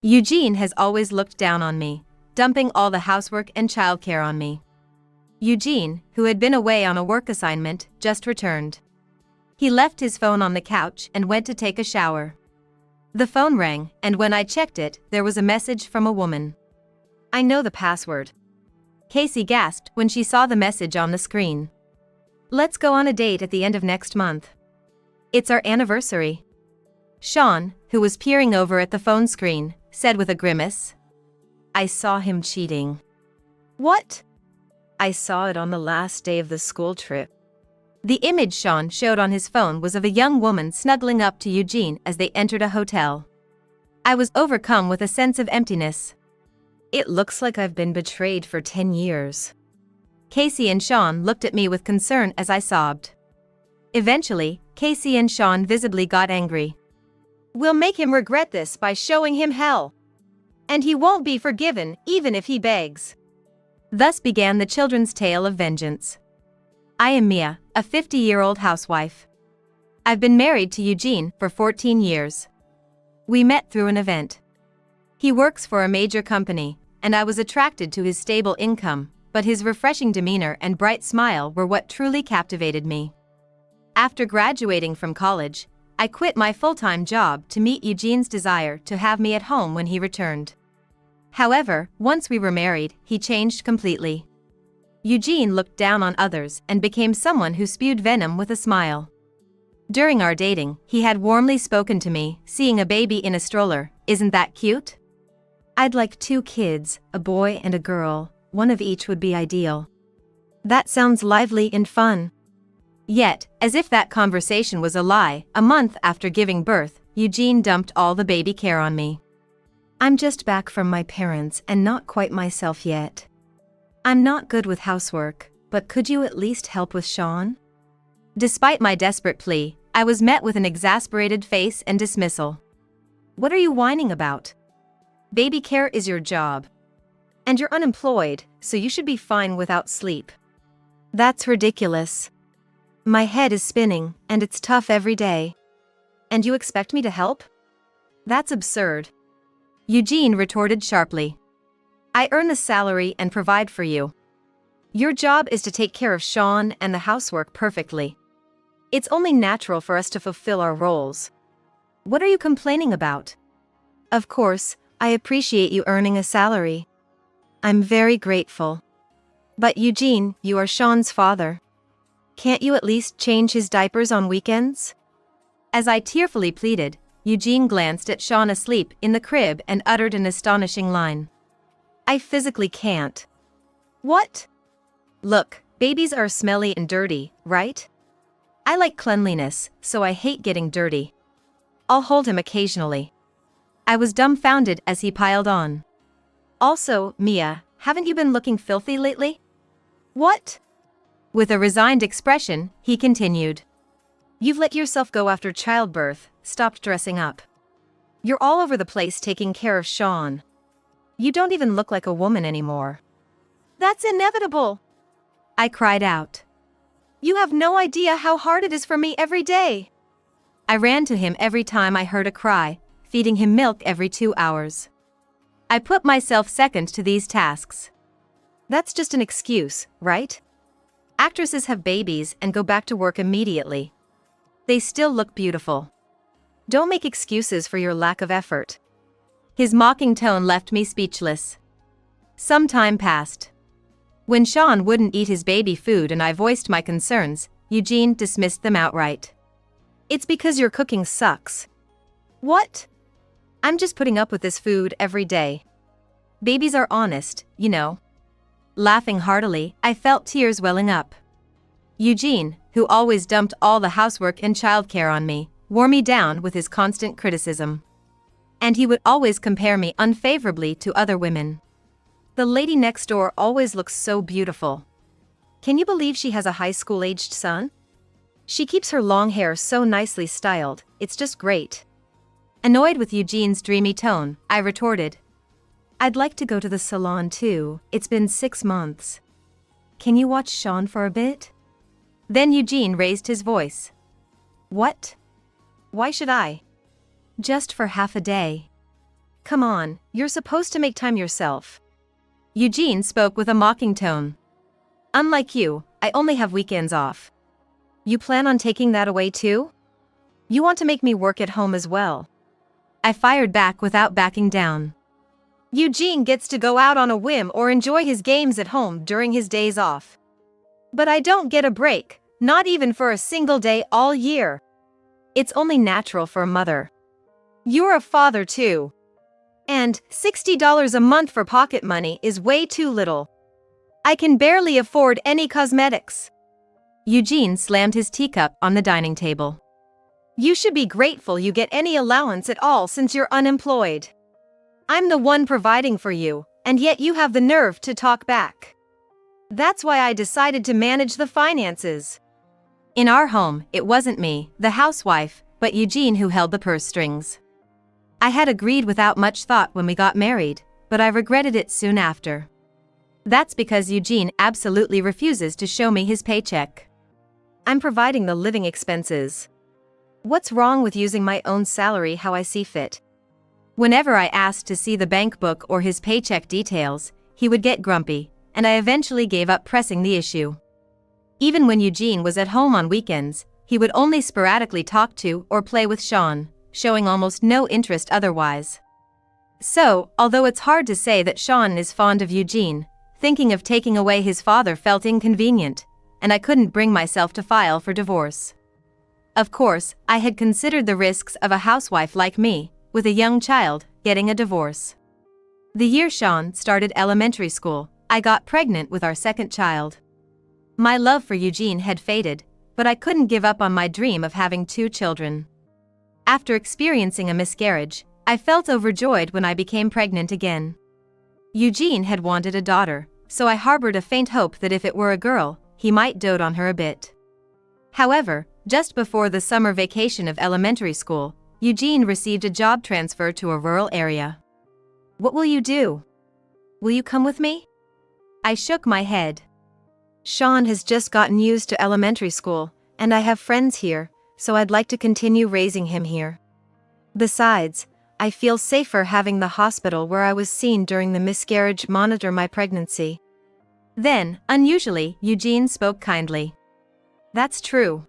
Eugene has always looked down on me, dumping all the housework and childcare on me. Eugene, who had been away on a work assignment, just returned. He left his phone on the couch and went to take a shower. The phone rang, and when I checked it, there was a message from a woman. "I know the password." Casey gasped when she saw the message on the screen. "Let's go on a date at the end of next month. It's our anniversary." Sean, who was peering over at the phone screen, said with a grimace. "I saw him cheating." "What?" "I saw it on the last day of the school trip." The image Sean showed on his phone was of a young woman snuggling up to Eugene as they entered a hotel. I was overcome with a sense of emptiness. "It looks like I've been betrayed for 10 years. Casey and Sean looked at me with concern as I sobbed. Eventually, Casey and Sean visibly got angry. "We'll make him regret this by showing him hell. And he won't be forgiven even if he begs." Thus began the children's tale of vengeance. I am Mia, a 50-year-old housewife. I've been married to Eugene for 14 years. We met through an event. He works for a major company, and I was attracted to his stable income, but his refreshing demeanor and bright smile were what truly captivated me. After graduating from college, I quit my full-time job to meet Eugene's desire to have me at home when he returned. However, once we were married, he changed completely. Eugene looked down on others and became someone who spewed venom with a smile. During our dating, he had warmly spoken to me, seeing a baby in a stroller. "Isn't that cute? I'd like 2 kids, a boy and a girl, one of each would be ideal." "That sounds lively and fun." Yet, as if that conversation was a lie, a month after giving birth, Eugene dumped all the baby care on me. "I'm just back from my parents and not quite myself yet. I'm not good with housework, but could you at least help with Sean?" Despite my desperate plea, I was met with an exasperated face and dismissal. "What are you whining about? Baby care is your job. And you're unemployed, so you should be fine without sleep." "That's ridiculous. My head is spinning, and it's tough every day. And you expect me to help? That's absurd." Eugene retorted sharply. "I earn the salary and provide for you. Your job is to take care of Sean and the housework perfectly. It's only natural for us to fulfill our roles. What are you complaining about?" "Of course, I appreciate you earning a salary. I'm very grateful. But Eugene, you are Sean's father. Can't you at least change his diapers on weekends?" As I tearfully pleaded, Eugene glanced at Sean asleep in the crib and uttered an astonishing line. "I physically can't." "What?" "Look, babies are smelly and dirty, right? I like cleanliness, so I hate getting dirty. I'll hold him occasionally." I was dumbfounded as he piled on. "Also, Mia, haven't you been looking filthy lately?" "What?" With a resigned expression, he continued. "You've let yourself go after childbirth, stopped dressing up. You're all over the place taking care of Sean. You don't even look like a woman anymore." "That's inevitable," I cried out. "You have no idea how hard it is for me every day." I ran to him every time I heard a cry, feeding him milk every 2 hours. I put myself second to these tasks. That's just an excuse, right? Actresses have babies and go back to work immediately. They still look beautiful. Don't make excuses for your lack of effort." His mocking tone left me speechless. Some time passed. When Sean wouldn't eat his baby food and I voiced my concerns, Eugene dismissed them outright. "It's because your cooking sucks." "What?" "I'm just putting up with this food every day. Babies are honest, you know." Laughing heartily, I felt tears welling up. Eugene, who always dumped all the housework and childcare on me, wore me down with his constant criticism. And he would always compare me unfavorably to other women. "The lady next door always looks so beautiful. Can you believe she has a high school-aged son? She keeps her long hair so nicely styled, it's just great." Annoyed with Eugene's dreamy tone, I retorted. "I'd like to go to the salon too, it's been 6 months. Can you watch Sean for a bit?" Then Eugene raised his voice. "What? Why should I?" "Just for half a day. Come on, you're supposed to make time yourself. Eugene spoke with a mocking tone. Unlike you, I only have weekends off. You plan on taking that away too? You want to make me work at home as well? I fired back without backing down. Eugene gets to go out on a whim or enjoy his games at home during his days off. But I don't get a break, not even for a single day all year. It's only natural for a mother. You're a father too. And $60 a month for pocket money is way too little. I can barely afford any cosmetics. Eugene slammed his teacup on the dining table. You should be grateful you get any allowance at all since you're unemployed. I'm the one providing for you, and yet you have the nerve to talk back. That's why I decided to manage the finances. In our home, it wasn't me, the housewife, but Eugene who held the purse strings. I had agreed without much thought when we got married, but I regretted it soon after. That's because Eugene absolutely refuses to show me his paycheck. I'm providing the living expenses. What's wrong with using my own salary how I see fit? Whenever I asked to see the bank book or his paycheck details, he would get grumpy, and I eventually gave up pressing the issue. Even when Eugene was at home on weekends, he would only sporadically talk to or play with Sean, showing almost no interest otherwise. So, although it's hard to say that Sean is fond of Eugene, thinking of taking away his father felt inconvenient, and I couldn't bring myself to file for divorce. Of course, I had considered the risks of a housewife like me, with a young child, getting a divorce. The year Sean started elementary school, I got pregnant with our second child. My love for Eugene had faded, but I couldn't give up on my dream of having 2 children. After experiencing a miscarriage, I felt overjoyed when I became pregnant again. Eugene had wanted a daughter, so I harbored a faint hope that if it were a girl, he might dote on her a bit. However, just before the summer vacation of elementary school, Eugene received a job transfer to a rural area. What will you do? Will you come with me? I shook my head. Sean has just gotten used to elementary school, and I have friends here, so I'd like to continue raising him here. Besides, I feel safer having the hospital where I was seen during the miscarriage monitor my pregnancy. Then, unusually, Eugene spoke kindly. That's true.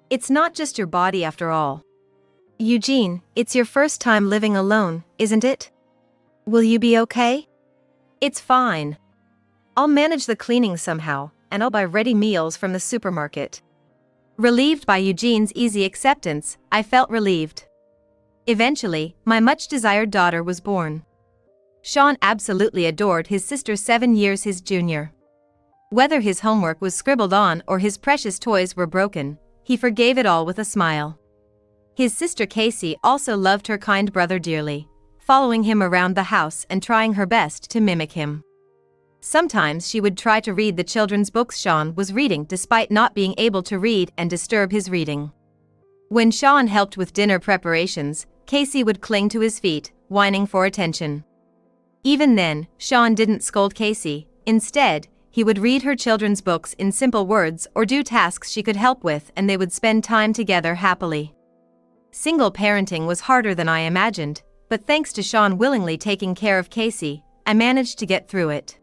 It's not just your body after all. Eugene, it's your first time living alone, isn't it? Will you be okay? It's fine. I'll manage the cleaning somehow, and I'll buy ready meals from the supermarket. Relieved by Eugene's easy acceptance, I felt relieved. Eventually, my much-desired daughter was born. Sean absolutely adored his sister 7 years his junior. Whether his homework was scribbled on or his precious toys were broken, he forgave it all with a smile. His sister Casey also loved her kind brother dearly, following him around the house and trying her best to mimic him. Sometimes she would try to read the children's books Sean was reading despite not being able to read and disturb his reading. When Sean helped with dinner preparations, Casey would cling to his feet, whining for attention. Even then, Sean didn't scold Casey. Instead, he would read her children's books in simple words or do tasks she could help with, and they would spend time together happily. Single parenting was harder than I imagined, but thanks to Sean willingly taking care of Casey, I managed to get through it.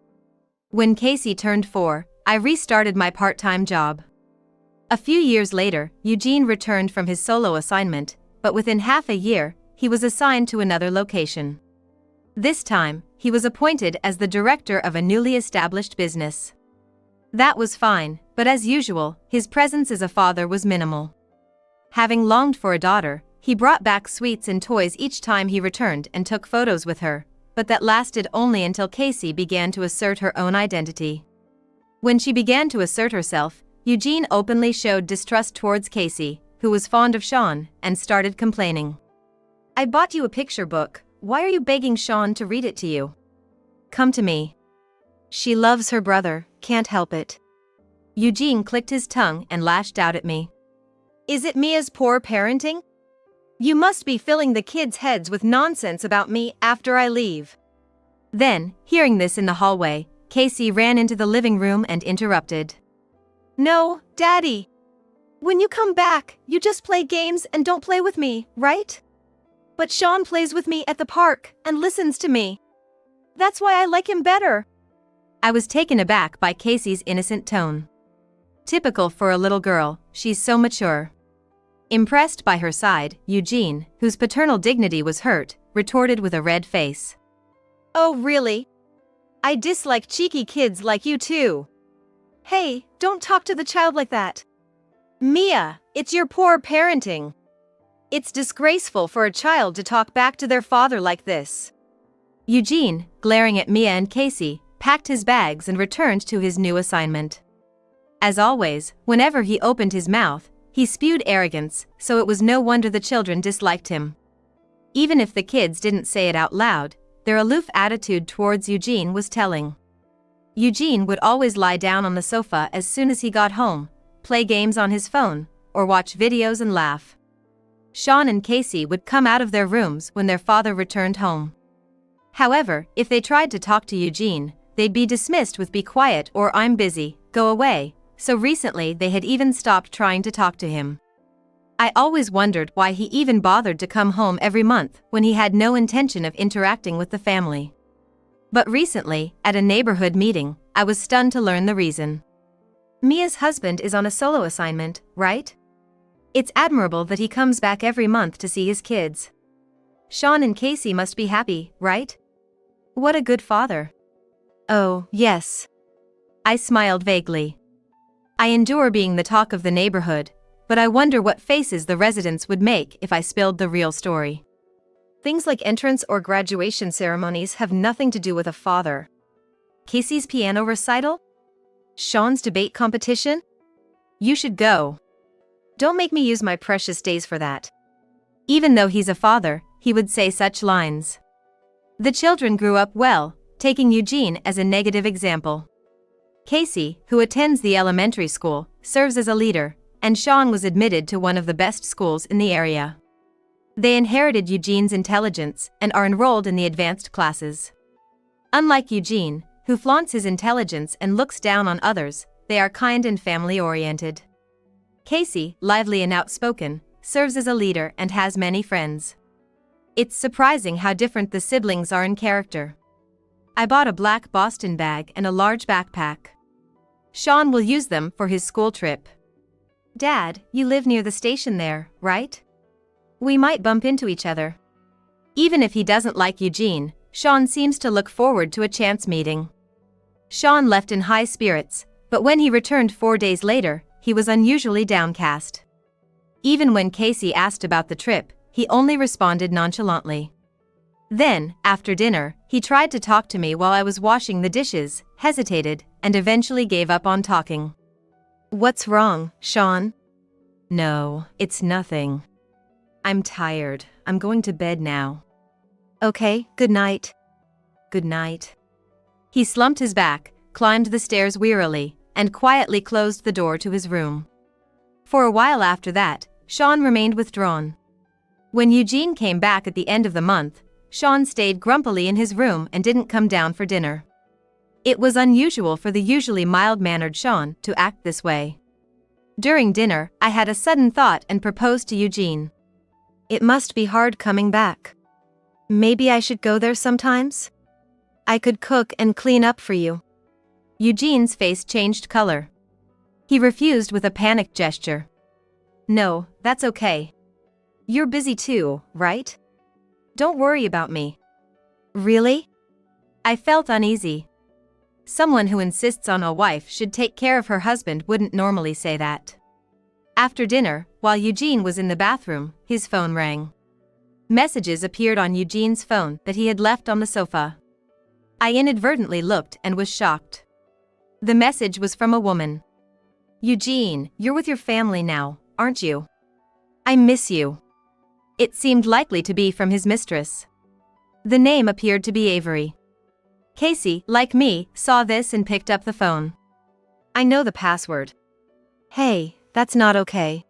When Casey turned 4, I restarted my part-time job. A few years later, Eugene returned from his solo assignment, but within half a year, he was assigned to another location. This time, he was appointed as the director of a newly established business. That was fine, but as usual, his presence as a father was minimal. Having longed for a daughter, he brought back sweets and toys each time he returned and took photos with her, but that lasted only until Casey began to assert her own identity. When she began to assert herself, Eugene openly showed distrust towards Casey, who was fond of Sean, and started complaining. I bought you a picture book, why are you begging Sean to read it to you? Come to me. She loves her brother, can't help it. Eugene clicked his tongue and lashed out at me. Is it me as poor parenting? You must be filling the kids' heads with nonsense about me after I leave. Then, hearing this in the hallway, Casey ran into the living room and interrupted. No, Daddy. When you come back, you just play games and don't play with me, right? But Sean plays with me at the park and listens to me. That's why I like him better. I was taken aback by Casey's innocent tone. Typical for a little girl, she's so mature. Impressed by her side, Eugene, whose paternal dignity was hurt, retorted with a red face. Oh really? I dislike cheeky kids like you too. Hey, don't talk to the child like that. Mia, it's your poor parenting. It's disgraceful for a child to talk back to their father like this. Eugene, glaring at Mia and Casey, packed his bags and returned to his new assignment. As always, whenever he opened his mouth, he spewed arrogance, so it was no wonder the children disliked him. Even if the kids didn't say it out loud, their aloof attitude towards Eugene was telling. Eugene would always lie down on the sofa as soon as he got home, play games on his phone, or watch videos and laugh. Sean and Casey would come out of their rooms when their father returned home. However, if they tried to talk to Eugene, they'd be dismissed with "be quiet" or "I'm busy, go away," so recently they had even stopped trying to talk to him. I always wondered why he even bothered to come home every month when he had no intention of interacting with the family. But recently, at a neighborhood meeting, I was stunned to learn the reason. Mia's husband is on a solo assignment, right? It's admirable that he comes back every month to see his kids. Sean and Casey must be happy, right? What a good father. Oh, yes. I smiled vaguely. I endure being the talk of the neighborhood, but I wonder what faces the residents would make if I spilled the real story. Things like entrance or graduation ceremonies have nothing to do with a father. Casey's piano recital? Sean's debate competition? You should go. Don't make me use my precious days for that. Even though he's a father, he would say such lines. The children grew up well, taking Eugene as a negative example. Casey, who attends the elementary school, serves as a leader, and Sean was admitted to one of the best schools in the area. They inherited Eugene's intelligence and are enrolled in the advanced classes. Unlike Eugene, who flaunts his intelligence and looks down on others, they are kind and family-oriented. Casey, lively and outspoken, serves as a leader and has many friends. It's surprising how different the siblings are in character. I bought a black Boston bag and a large backpack. Sean will use them for his school trip. Dad, you live near the station there, right? We might bump into each other. Even if he doesn't like Eugene, Sean seems to look forward to a chance meeting. Sean left in high spirits, but when he returned 4 days later, he was unusually downcast. Even when Casey asked about the trip, he only responded nonchalantly. Then, after dinner, he tried to talk to me while I was washing the dishes, hesitated, and eventually gave up on talking. What's wrong, Sean? No, it's nothing. I'm tired. I'm going to bed now. Okay, good night. Good night. He slumped his back, climbed the stairs wearily, and quietly closed the door to his room. For a while after that, Sean remained withdrawn. When Eugene came back at the end of the month, Sean stayed grumpily in his room and didn't come down for dinner. It was unusual for the usually mild-mannered Sean to act this way. During dinner, I had a sudden thought and proposed to Eugene. It must be hard coming back. Maybe I should go there sometimes? I could cook and clean up for you. Eugene's face changed color. He refused with a panicked gesture. No, that's okay. You're busy too, right? Don't worry about me. Really? I felt uneasy. Someone who insists on a wife should take care of her husband wouldn't normally say that. After dinner, while Eugene was in the bathroom, his phone rang. Messages appeared on Eugene's phone that he had left on the sofa. I inadvertently looked and was shocked. The message was from a woman. Eugene, you're with your family now, aren't you? I miss you. It seemed likely to be from his mistress. The name appeared to be Avery. Casey, like me, saw this and picked up the phone. I know the password. Hey, that's not okay.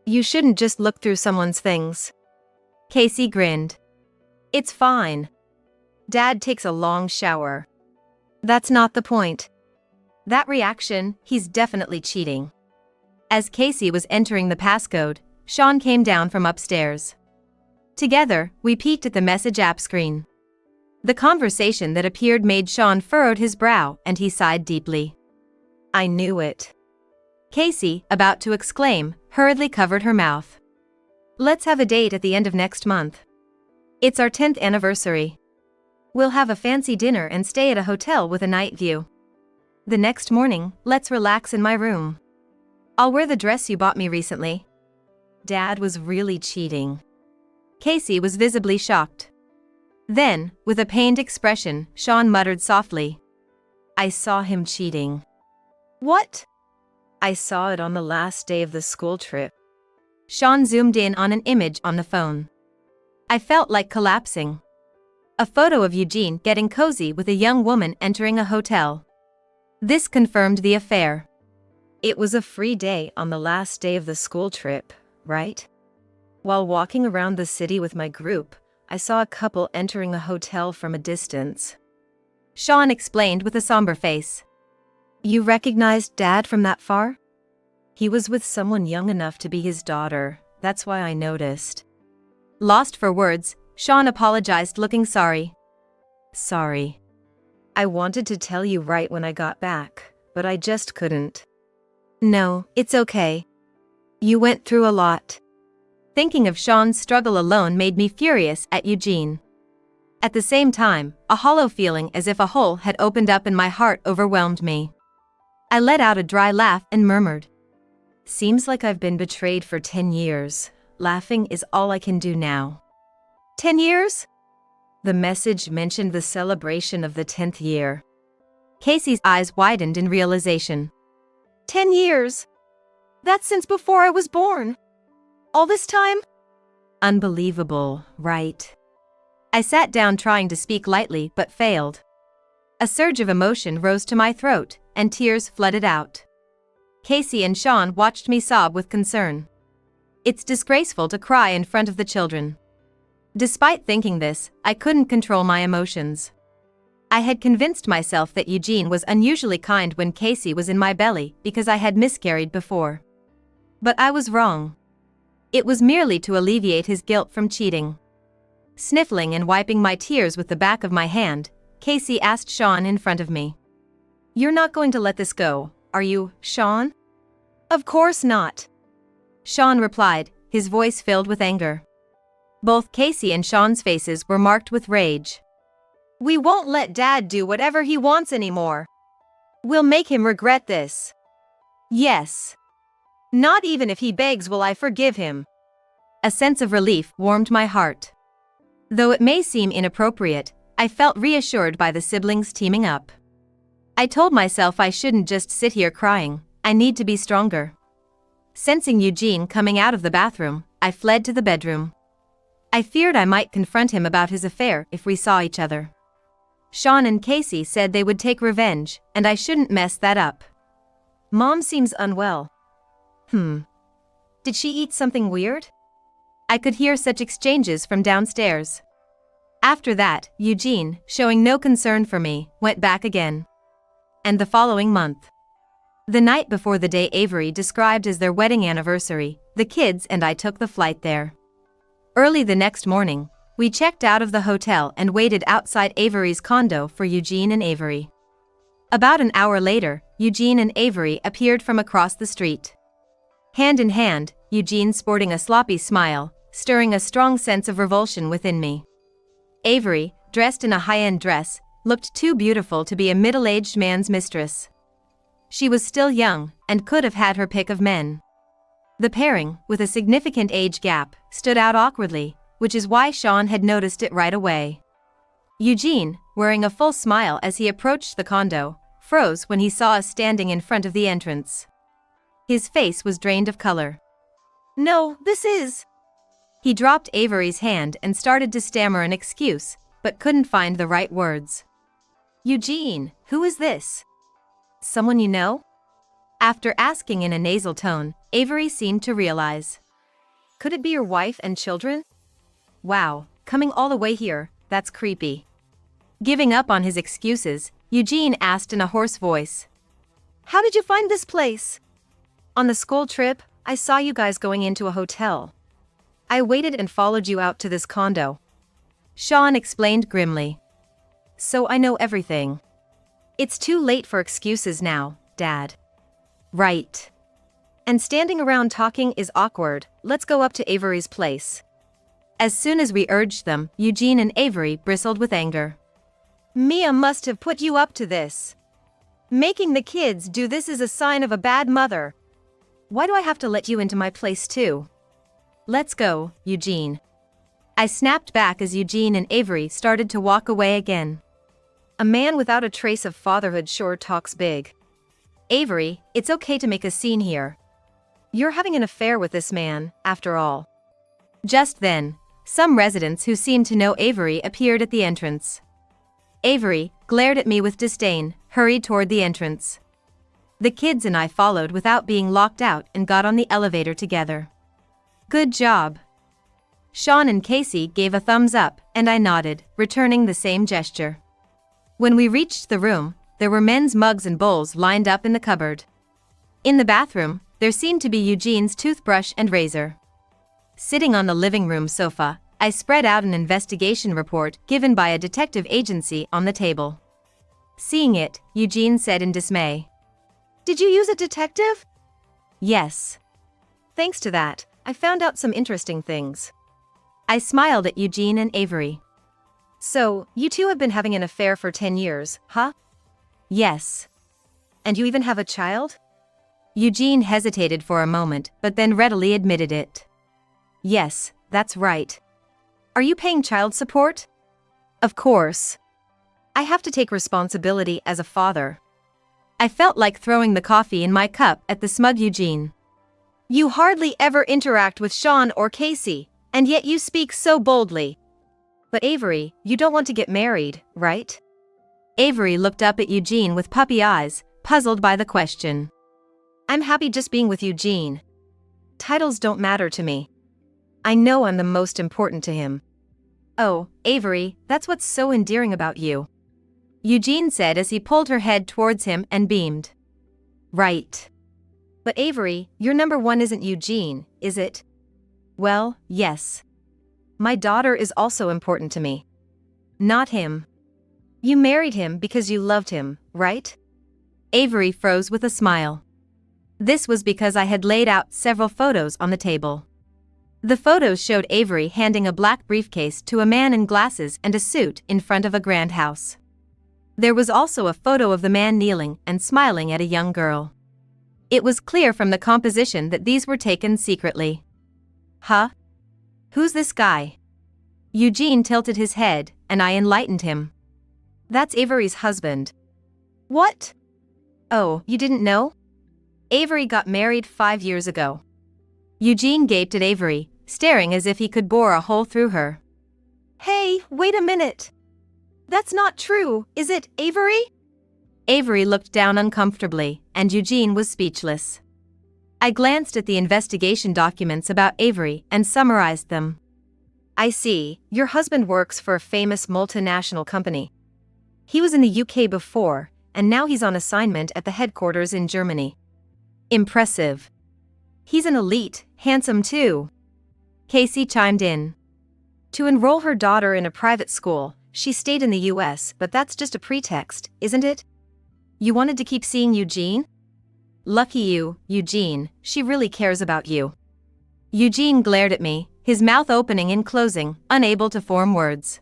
You shouldn't just look through someone's things. Casey grinned. It's fine. Dad takes a long shower. That's not the point. That reaction, he's definitely cheating. As Casey was entering the passcode, Sean came down from upstairs. Together, we peeked at the message app screen. The conversation that appeared made Sean furrowed his brow and he sighed deeply. I knew it. Casey, about to exclaim, hurriedly covered her mouth. Let's have a date at the end of next month. It's our 10th anniversary. We'll have a fancy dinner and stay at a hotel with a night view. The next morning, let's relax in my room. I'll wear the dress you bought me recently. Dad was really cheating. Casey was visibly shocked. Then, with a pained expression, Sean muttered softly. I saw him cheating. What? I saw it on the last day of the school trip. Sean zoomed in on an image on the phone. I felt like collapsing. A photo of Eugene getting cozy with a young woman entering a hotel. This confirmed the affair. It was a free day on the last day of the school trip, right? While walking around the city with my group, I saw a couple entering a hotel from a distance. Sean explained with a somber face. You recognized Dad from that far? He was with someone young enough to be his daughter, that's why I noticed. Lost for words, Sean apologized, looking sorry. Sorry. I wanted to tell you right when I got back, but I just couldn't. No, it's okay. You went through a lot. Thinking of Sean's struggle alone made me furious at Eugene. At the same time, a hollow feeling as if a hole had opened up in my heart overwhelmed me. I let out a dry laugh and murmured. Seems like I've been betrayed for 10 years. Laughing is all I can do now. 10 years? The message mentioned the celebration of the 10th year. Casey's eyes widened in realization. 10 years? That's since before I was born. All this time? Unbelievable, right? I sat down trying to speak lightly but failed. A surge of emotion rose to my throat, and tears flooded out. Casey and Sean watched me sob with concern. It's disgraceful to cry in front of the children. Despite thinking this, I couldn't control my emotions. I had convinced myself that Eugene was unusually kind when Casey was in my belly because I had miscarried before. But I was wrong. It was merely to alleviate his guilt from cheating. Sniffling and wiping my tears with the back of my hand, Casey asked Sean in front of me. You're not going to let this go, are you, Sean? Of course not. Sean replied, his voice filled with anger. Both Casey and Sean's faces were marked with rage. We won't let Dad do whatever he wants anymore. We'll make him regret this. Yes. Not even if he begs will I forgive him. A sense of relief warmed my heart. Though it may seem inappropriate, I felt reassured by the siblings teaming up. I told myself I shouldn't just sit here crying, I need to be stronger. Sensing Eugene coming out of the bathroom, I fled to the bedroom. I feared I might confront him about his affair if we saw each other. Sean and Casey said they would take revenge, and I shouldn't mess that up. Mom seems unwell. Did she eat something weird? I could hear such exchanges from downstairs. After that, Eugene, showing no concern for me, went back again. And the following month. The night before the day Avery described as their wedding anniversary, the kids and I took the flight there. Early the next morning, we checked out of the hotel and waited outside Avery's condo for Eugene and Avery. About an hour later, Eugene and Avery appeared from across the street. Hand in hand, Eugene sporting a sloppy smile, stirring a strong sense of revulsion within me. Avery, dressed in a high-end dress, looked too beautiful to be a middle-aged man's mistress. She was still young, and could have had her pick of men. The pairing, with a significant age gap, stood out awkwardly, which is why Sean had noticed it right away. Eugene, wearing a full smile as he approached the condo, froze when he saw us standing in front of the entrance. His face was drained of color. No, this is... He dropped Avery's hand and started to stammer an excuse, but couldn't find the right words. Eugene, who is this? Someone you know? After asking in a nasal tone, Avery seemed to realize. Could it be your wife and children? Wow, coming all the way here, that's creepy. Giving up on his excuses, Eugene asked in a hoarse voice. How did you find this place? On the school trip, I saw you guys going into a hotel. I waited and followed you out to this condo. Sean explained grimly. So I know everything. It's too late for excuses now, Dad. Right. And standing around talking is awkward. Let's go up to Avery's place. As soon as we urged them, Eugene and Avery bristled with anger. Mia must have put you up to this. Making the kids do this is a sign of a bad mother. Why do I have to let you into my place too? Let's go, Eugene. I snapped back as Eugene and Avery started to walk away again. A man without a trace of fatherhood sure talks big. Avery, it's okay to make a scene here. You're having an affair with this man, after all. Just then, some residents who seemed to know Avery appeared at the entrance. Avery glared at me with disdain, hurried toward the entrance. The kids and I followed without being locked out and got on the elevator together. Good job. Sean and Casey gave a thumbs up, and I nodded, returning the same gesture. When we reached the room, there were men's mugs and bowls lined up in the cupboard. In the bathroom, there seemed to be Eugene's toothbrush and razor. Sitting on the living room sofa, I spread out an investigation report given by a detective agency on the table. Seeing it, Eugene said in dismay. Did you use a detective? Yes. Thanks to that, I found out some interesting things. I smiled at Eugene and Avery. So, you two have been having an affair for 10 years, huh? Yes. And you even have a child? Eugene hesitated for a moment, but then readily admitted it. Yes, that's right. Are you paying child support? Of course. I have to take responsibility as a father. I felt like throwing the coffee in my cup at the smug Eugene. You hardly ever interact with Sean or Casey, and yet you speak so boldly. But Avery, you don't want to get married, right? Avery looked up at Eugene with puppy eyes, puzzled by the question. I'm happy just being with Eugene. Titles don't matter to me. I know I'm the most important to him. Oh, Avery, that's what's so endearing about you. Eugene said as he pulled her head towards him and beamed. Right. But Avery, your number one isn't Eugene, is it? Well, yes. My daughter is also important to me. Not him. You married him because you loved him, right? Avery froze with a smile. This was because I had laid out several photos on the table. The photos showed Avery handing a black briefcase to a man in glasses and a suit in front of a grand house. There was also a photo of the man kneeling and smiling at a young girl. It was clear from the composition that these were taken secretly. Huh? Who's this guy? Eugene tilted his head, and I enlightened him. That's Avery's husband. What? Oh, you didn't know? Avery got married 5 years ago. Eugene gaped at Avery, staring as if he could bore a hole through her. Hey, wait a minute. That's not true, is it, Avery? Avery looked down uncomfortably, and Eugene was speechless. I glanced at the investigation documents about Avery and summarized them. I see, your husband works for a famous multinational company. He was in the UK before, and now he's on assignment at the headquarters in Germany. Impressive. He's an elite, handsome too. Casey chimed in. To enroll her daughter in a private school, she stayed in the US, but that's just a pretext, isn't it? You wanted to keep seeing Eugene? Lucky you, Eugene, she really cares about you. Eugene glared at me, his mouth opening and closing, unable to form words.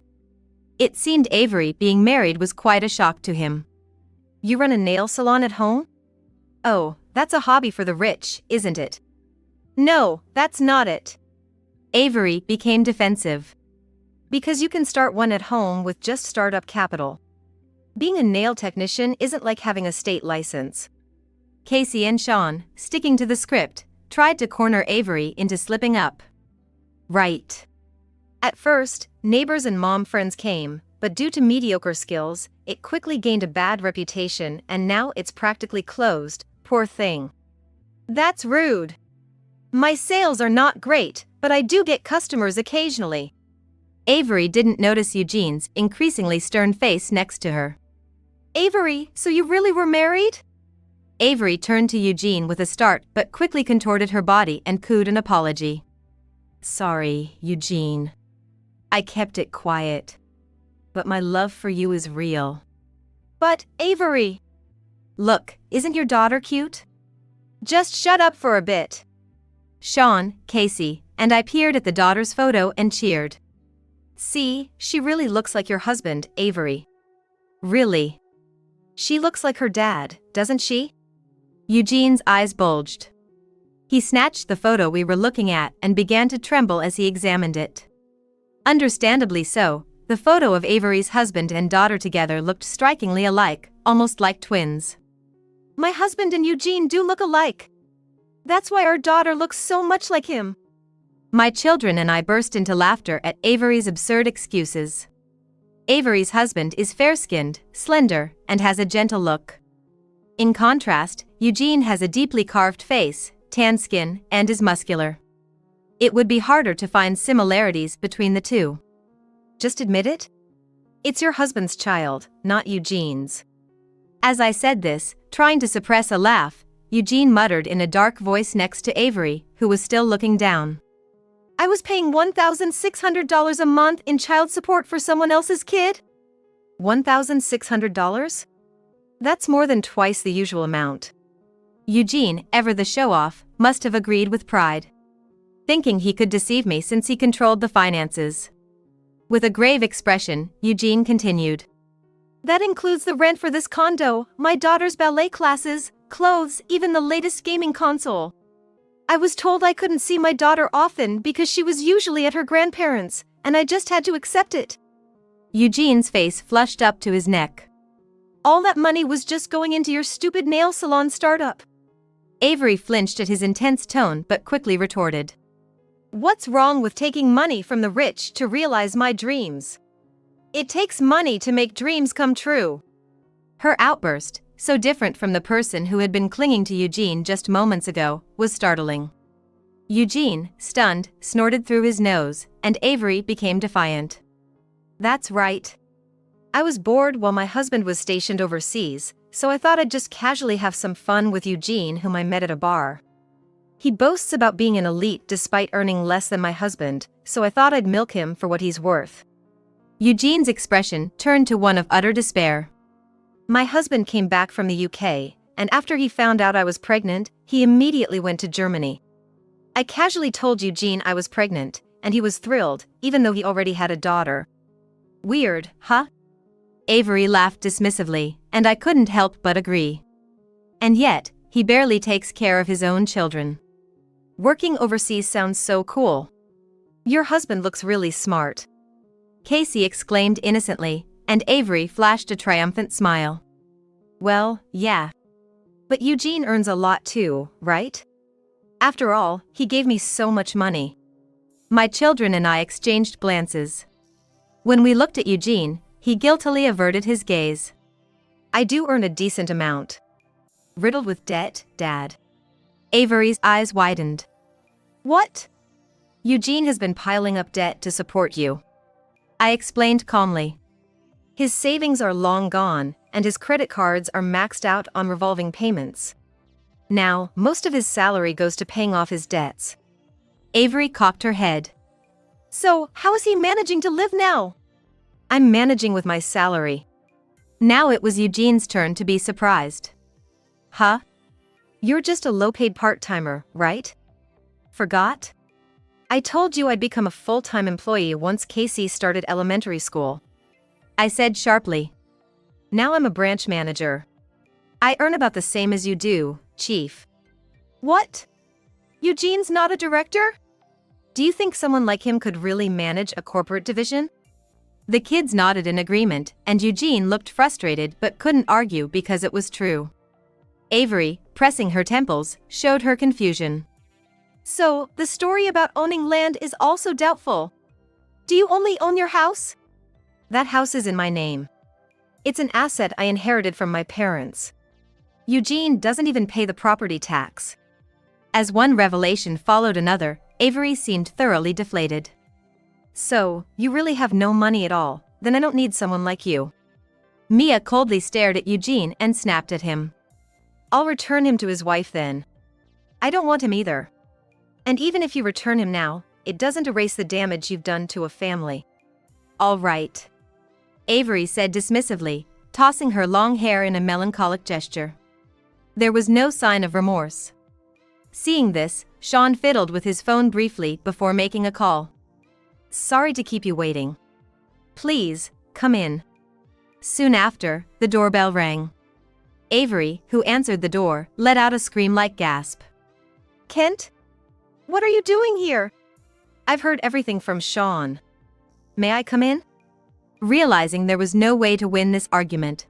It seemed Avery being married was quite a shock to him. You run a nail salon at home? Oh, that's a hobby for the rich, isn't it? No, that's not it. Avery became defensive. Because you can start one at home with just startup capital. Being a nail technician isn't like having a state license. Casey and Sean, sticking to the script, tried to corner Avery into slipping up. Right. At first, neighbors and mom friends came, but due to mediocre skills, it quickly gained a bad reputation and now it's practically closed, poor thing. That's rude. My sales are not great, but I do get customers occasionally. Avery didn't notice Eugene's increasingly stern face next to her. Avery, so you really were married? Avery turned to Eugene with a start but quickly contorted her body and cooed an apology. Sorry, Eugene. I kept it quiet. But my love for you is real. But, Avery! Look, isn't your daughter cute? Just shut up for a bit. Sean, Casey, and I peered at the daughter's photo and cheered. See, she really looks like your husband, Avery. Really? She looks like her dad, doesn't she? Eugene's eyes bulged. He snatched the photo we were looking at and began to tremble as he examined it. Understandably so, the photo of Avery's husband and daughter together looked strikingly alike, almost like twins. My husband and Eugene do look alike. That's why our daughter looks so much like him. My children and I burst into laughter at Avery's absurd excuses. Avery's husband is fair-skinned, slender, and has a gentle look. In contrast, Eugene has a deeply carved face, tan skin, and is muscular. It would be harder to find similarities between the two. Just admit it? It's your husband's child, not Eugene's. As I said this, trying to suppress a laugh, Eugene muttered in a dark voice next to Avery, who was still looking down. I was paying $1,600 a month in child support for someone else's kid? $1,600? That's more than twice the usual amount. Eugene, ever the show-off, must have agreed with pride, thinking he could deceive me since he controlled the finances. With a grave expression, Eugene continued. That includes the rent for this condo, my daughter's ballet classes, clothes, even the latest gaming console. I was told I couldn't see my daughter often because she was usually at her grandparents', and I just had to accept it. Eugene's face flushed up to his neck. All that money was just going into your stupid nail salon startup. Avery flinched at his intense tone but quickly retorted. What's wrong with taking money from the rich to realize my dreams? It takes money to make dreams come true. Her outburst, so different from the person who had been clinging to Eugene just moments ago, was startling. Eugene, stunned, snorted through his nose, and Avery became defiant. That's right. I was bored while my husband was stationed overseas, so I thought I'd just casually have some fun with Eugene, whom I met at a bar. He boasts about being an elite despite earning less than my husband, so I thought I'd milk him for what he's worth. Eugene's expression turned to one of utter despair. My husband came back from the UK, and after he found out I was pregnant, he immediately went to Germany. I casually told Eugene I was pregnant, and he was thrilled, even though he already had a daughter. Weird, huh? Avery laughed dismissively, and I couldn't help but agree. And yet, he barely takes care of his own children. Working overseas sounds so cool. Your husband looks really smart. Casey exclaimed innocently, and Avery flashed a triumphant smile. Well, yeah. But Eugene earns a lot too, right? After all, he gave me so much money. My children and I exchanged glances. When we looked at Eugene, he guiltily averted his gaze. I do earn a decent amount. Riddled with debt, Dad. Avery's eyes widened. What? Eugene has been piling up debt to support you. I explained calmly. His savings are long gone, and his credit cards are maxed out on revolving payments. Now, most of his salary goes to paying off his debts. Avery cocked her head. So, how is he managing to live now? I'm managing with my salary. Now it was Eugene's turn to be surprised. Huh? You're just a low-paid part-timer, right? Forgot? I told you I'd become a full-time employee once Casey started elementary school. I said sharply. Now I'm a branch manager. I earn about the same as you do, Chief. What? Eugene's not a director? Do you think someone like him could really manage a corporate division? The kids nodded in agreement, and Eugene looked frustrated but couldn't argue because it was true. Avery, pressing her temples, showed her confusion. So, the story about owning land is also doubtful. Do you only own your house? That house is in my name. It's an asset I inherited from my parents. Eugene doesn't even pay the property tax. As one revelation followed another, Avery seemed thoroughly deflated. So, you really have no money at all, then I don't need someone like you. Mia coldly stared at Eugene and snapped at him. I'll return him to his wife then. I don't want him either. And even if you return him now, it doesn't erase the damage you've done to a family. All right, Avery said dismissively, tossing her long hair in a melancholic gesture. There was no sign of remorse. Seeing this, Sean fiddled with his phone briefly before making a call. Sorry to keep you waiting. Please, come in. Soon after, the doorbell rang. Avery, who answered the door, let out a scream-like gasp. Kent? What are you doing here? I've heard everything from Sean. May I come in? Realizing there was no way to win this argument,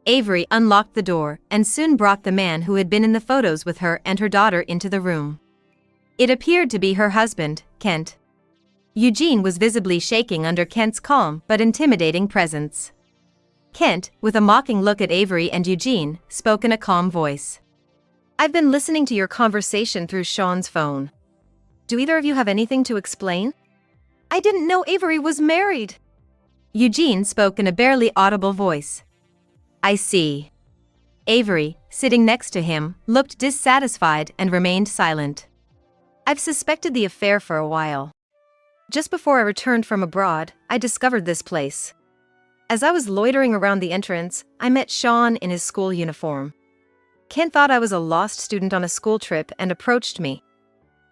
Avery unlocked the door and soon brought the man who had been in the photos with her and her daughter into the room. It appeared to be her husband, Kent. Eugene was visibly shaking under Kent's calm but intimidating presence. Kent, with a mocking look at Avery and Eugene, spoke in a calm voice. I've been listening to your conversation through Sean's phone. Do either of you have anything to explain? I didn't know Avery was married. Eugene spoke in a barely audible voice. I see. Avery, sitting next to him, looked dissatisfied and remained silent. I've suspected the affair for a while. Just before I returned from abroad, I discovered this place. As I was loitering around the entrance, I met Sean in his school uniform. Kent thought I was a lost student on a school trip and approached me.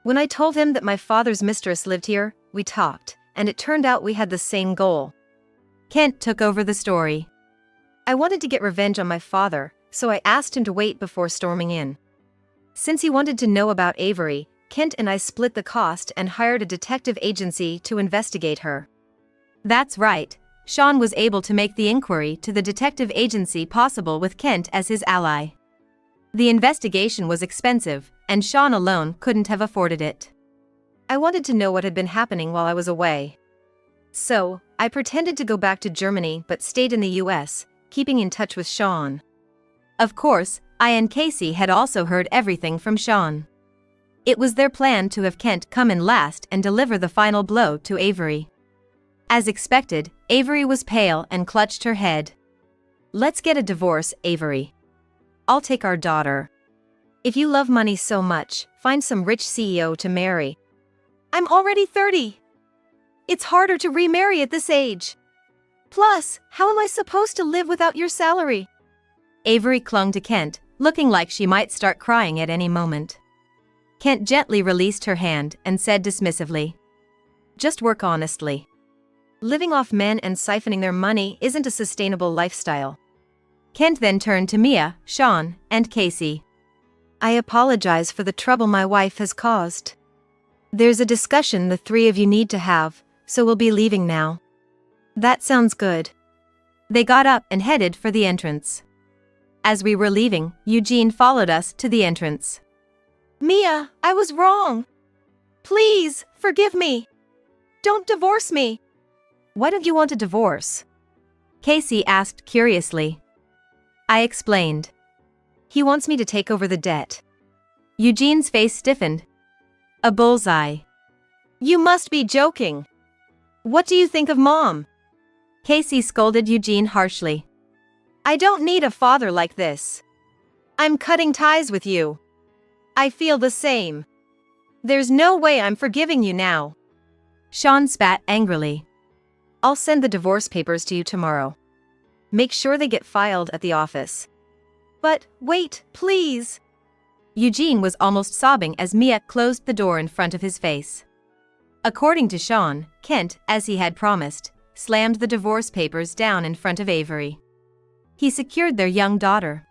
When I told him that my father's mistress lived here, we talked, and it turned out we had the same goal. Kent took over the story. I wanted to get revenge on my father, so I asked him to wait before storming in. Since he wanted to know about Avery, Kent and I split the cost and hired a detective agency to investigate her. That's right, Sean was able to make the inquiry to the detective agency possible with Kent as his ally. The investigation was expensive, and Sean alone couldn't have afforded it. I wanted to know what had been happening while I was away. So, I pretended to go back to Germany but stayed in the US, keeping in touch with Sean. Of course, I and Casey had also heard everything from Sean. It was their plan to have Kent come in last and deliver the final blow to Avery. As expected, Avery was pale and clutched her head. Let's get a divorce, Avery. I'll take our daughter. If you love money so much, find some rich CEO to marry. I'm already 30. It's harder to remarry at this age. Plus, how am I supposed to live without your salary? Avery clung to Kent, looking like she might start crying at any moment. Kent gently released her hand and said dismissively, just work honestly. Living off men and siphoning their money isn't a sustainable lifestyle. Kent then turned to Mia, Sean, and Casey. I apologize for the trouble my wife has caused. There's a discussion the three of you need to have, so we'll be leaving now. That sounds good. They got up and headed for the entrance. As we were leaving, Eugene followed us to the entrance. Mia, I was wrong. Please, forgive me. Don't divorce me. Why don't you want a divorce? Casey asked curiously. I explained. He wants me to take over the debt. Eugene's face stiffened. A bullseye. You must be joking. What do you think of Mom? Casey scolded Eugene harshly. I don't need a father like this. I'm cutting ties with you. I feel the same. There's no way I'm forgiving you now. Sean spat angrily. I'll send the divorce papers to you tomorrow. Make sure they get filed at the office. But, wait, please. Eugene was almost sobbing as Mia closed the door in front of his face. According to Sean, Kent, as he had promised, slammed the divorce papers down in front of Avery. He secured their young daughter.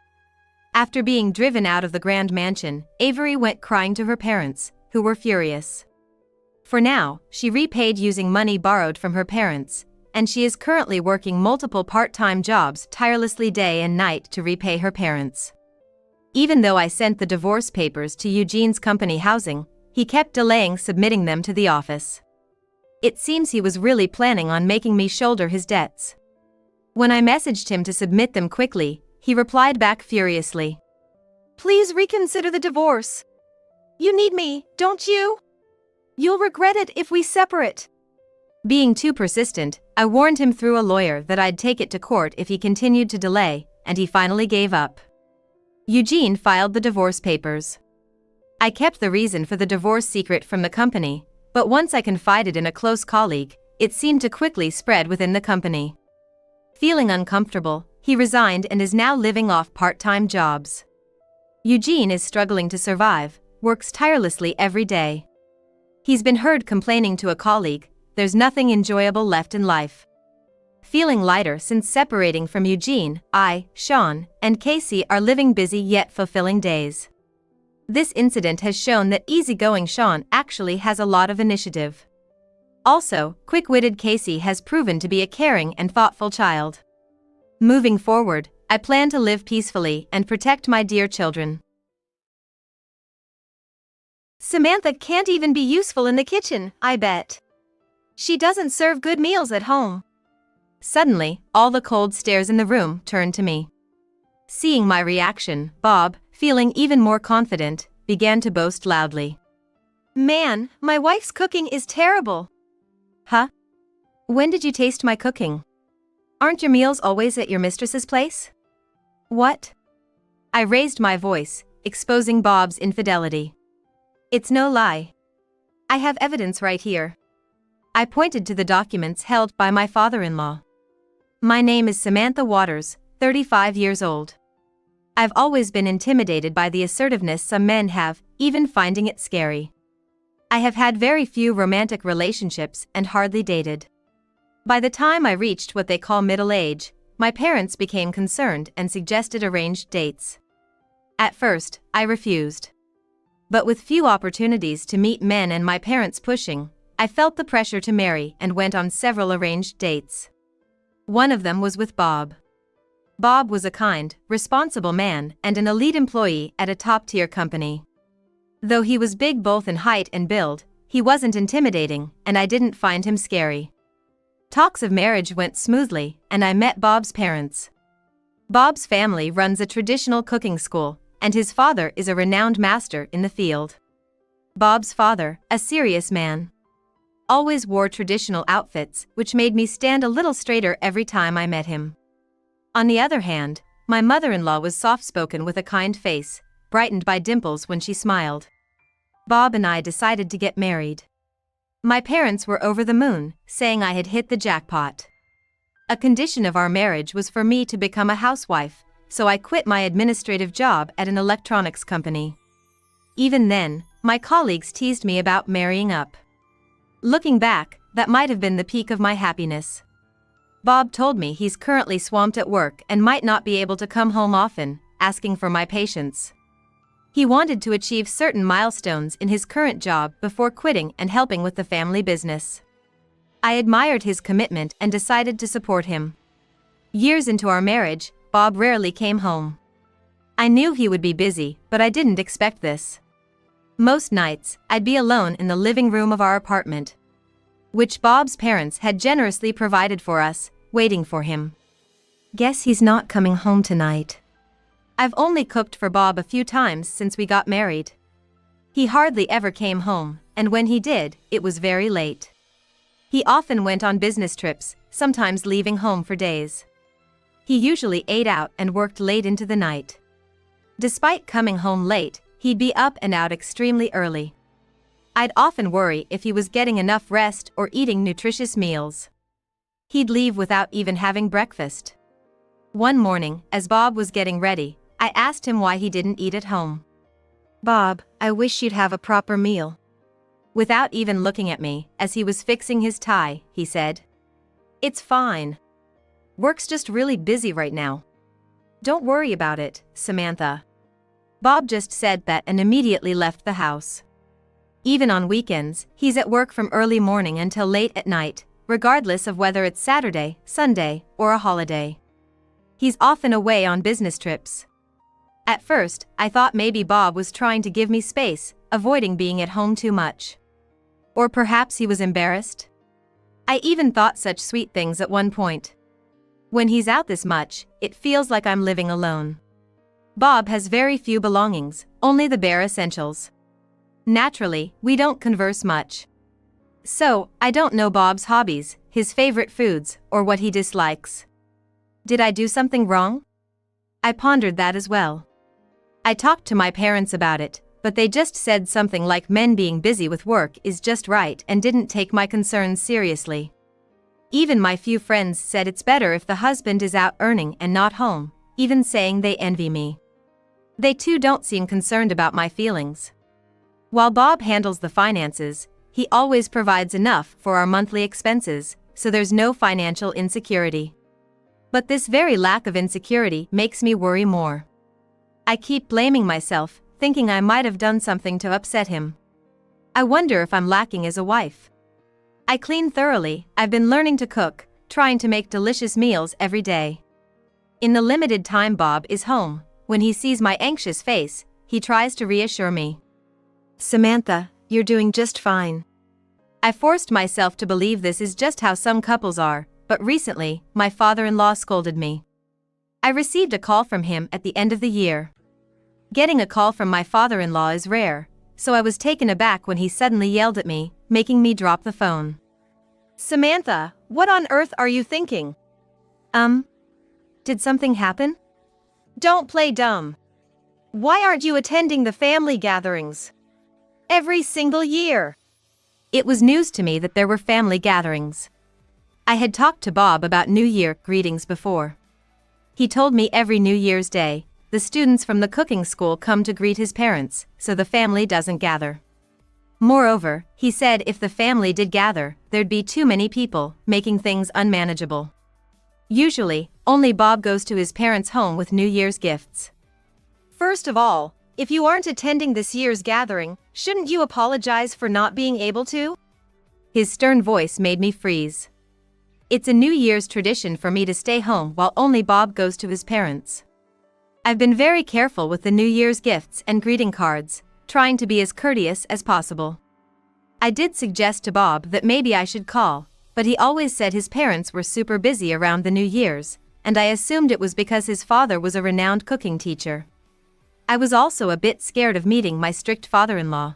After being driven out of the grand mansion, Avery went crying to her parents, who were furious. For now, she repaid using money borrowed from her parents, and she is currently working multiple part-time jobs tirelessly day and night to repay her parents. Even though I sent the divorce papers to Eugene's company housing, he kept delaying submitting them to the office. It seems he was really planning on making me shoulder his debts. When I messaged him to submit them quickly, he replied back furiously. Please reconsider the divorce. You need me, don't you? You'll regret it if we separate. Being too persistent, I warned him through a lawyer that I'd take it to court if he continued to delay, and he finally gave up. Eugene filed the divorce papers. I kept the reason for the divorce secret from the company, But once I confided in a close colleague, it seemed to quickly spread within the company. Feeling uncomfortable, he resigned and is now living off part-time jobs. Eugene is struggling to survive, works tirelessly every day. He's been heard complaining to a colleague, "There's nothing enjoyable left in life." Feeling lighter since separating from Eugene, I, Sean, and Casey are living busy yet fulfilling days. This incident has shown that easygoing Sean actually has a lot of initiative. Also, quick-witted Casey has proven to be a caring and thoughtful child. Moving forward, I plan to live peacefully and protect my dear children. Samantha can't even be useful in the kitchen, I bet. She doesn't serve good meals at home. Suddenly, all the cold stares in the room turned to me. Seeing my reaction, Bob, feeling even more confident, began to boast loudly. "Man, my wife's cooking is terrible." "Huh? When did you taste my cooking? Aren't your meals always at your mistress's place?" "What?" I raised my voice, exposing Bob's infidelity. "It's no lie. I have evidence right here." I pointed to the documents held by my father-in-law. "My name is Samantha Waters, 35 years old. I've always been intimidated by the assertiveness some men have, even finding it scary. I have had very few romantic relationships and hardly dated. By the time I reached what they call middle age, my parents became concerned and suggested arranged dates. At first, I refused. But with few opportunities to meet men and my parents pushing, I felt the pressure to marry and went on several arranged dates. One of them was with Bob. Bob was a kind, responsible man and an elite employee at a top-tier company. Though he was big both in height and build, he wasn't intimidating, and I didn't find him scary. Talks of marriage went smoothly, and I met Bob's parents. Bob's family runs a traditional cooking school, and his father is a renowned master in the field. Bob's father, a serious man, always wore traditional outfits, which made me stand a little straighter every time I met him. On the other hand, my mother-in-law was soft-spoken with a kind face, brightened by dimples when she smiled. Bob and I decided to get married. My parents were over the moon, saying I had hit the jackpot. A condition of our marriage was for me to become a housewife, so I quit my administrative job at an electronics company. Even then, my colleagues teased me about marrying up. Looking back, that might have been the peak of my happiness. Bob told me he's currently swamped at work and might not be able to come home often, asking for my patience. He wanted to achieve certain milestones in his current job before quitting and helping with the family business. I admired his commitment and decided to support him. Years into our marriage, Bob rarely came home. I knew he would be busy, but I didn't expect this. Most nights, I'd be alone in the living room of our apartment, which Bob's parents had generously provided for us, waiting for him. Guess he's not coming home tonight. I've only cooked for Bob a few times since we got married. He hardly ever came home, and when he did, it was very late. He often went on business trips, sometimes leaving home for days. He usually ate out and worked late into the night. Despite coming home late, he'd be up and out extremely early. I'd often worry if he was getting enough rest or eating nutritious meals. He'd leave without even having breakfast. One morning, as Bob was getting ready, I asked him why he didn't eat at home. "Bob, I wish you'd have a proper meal." Without even looking at me, as he was fixing his tie, he said, "It's fine. Work's just really busy right now. Don't worry about it, Samantha." Bob just said that and immediately left the house. Even on weekends, he's at work from early morning until late at night, regardless of whether it's Saturday, Sunday, or a holiday. He's often away on business trips. At first, I thought maybe Bob was trying to give me space, avoiding being at home too much. Or perhaps he was embarrassed. I even thought such sweet things at one point. When he's out this much, it feels like I'm living alone. Bob has very few belongings, only the bare essentials. Naturally, we don't converse much. So, I don't know Bob's hobbies, his favorite foods, or what he dislikes. Did I do something wrong? I pondered that as well. I talked to my parents about it, but they just said something like men being busy with work is just right and didn't take my concerns seriously. Even my few friends said it's better if the husband is out earning and not home, even saying they envy me. They too don't seem concerned about my feelings. While Bob handles the finances, he always provides enough for our monthly expenses, so there's no financial insecurity. But this very lack of insecurity makes me worry more. I keep blaming myself, thinking I might have done something to upset him. I wonder if I'm lacking as a wife. I clean thoroughly, I've been learning to cook, trying to make delicious meals every day. In the limited time Bob is home, when he sees my anxious face, he tries to reassure me. "Samantha, you're doing just fine." I forced myself to believe this is just how some couples are, but recently, my father-in-law scolded me. I received a call from him at the end of the year. Getting a call from my father-in-law is rare, so I was taken aback when he suddenly yelled at me, making me drop the phone. "Samantha, what on earth are you thinking?" Did something happen? Don't play dumb. Why aren't you attending the family gatherings? Every single year. It was news to me that there were family gatherings. I had talked to Bob about New Year greetings before. He told me every New Year's Day, the students from the cooking school come to greet his parents, so the family doesn't gather. Moreover, he said if the family did gather, there'd be too many people, making things unmanageable. Usually, only Bob goes to his parents' home with New Year's gifts. First of all, if you aren't attending this year's gathering, shouldn't you apologize for not being able to? His stern voice made me freeze. It's a New Year's tradition for me to stay home while only Bob goes to his parents. I've been very careful with the New Year's gifts and greeting cards, trying to be as courteous as possible. I did suggest to Bob that maybe I should call, but he always said his parents were super busy around the New Year's, and I assumed it was because his father was a renowned cooking teacher. I was also a bit scared of meeting my strict father-in-law.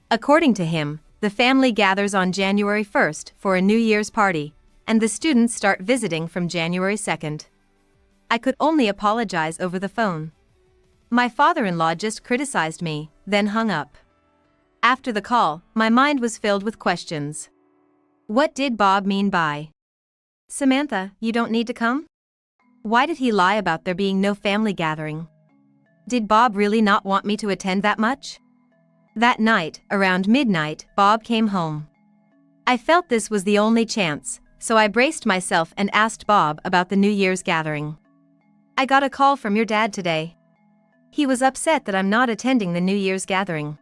According to him, the family gathers on January 1st for a New Year's party, and the students start visiting from January 2nd. I could only apologize over the phone. My father-in-law just criticized me, then hung up. After the call, my mind was filled with questions. What did Bob mean by, "Samantha, you don't need to come"? Why did he lie about there being no family gathering? Did Bob really not want me to attend that much? That night, around midnight, Bob came home. I felt this was the only chance, so I braced myself and asked Bob about the New Year's gathering. "I got a call from your dad today. He was upset that I'm not attending the New Year's gathering."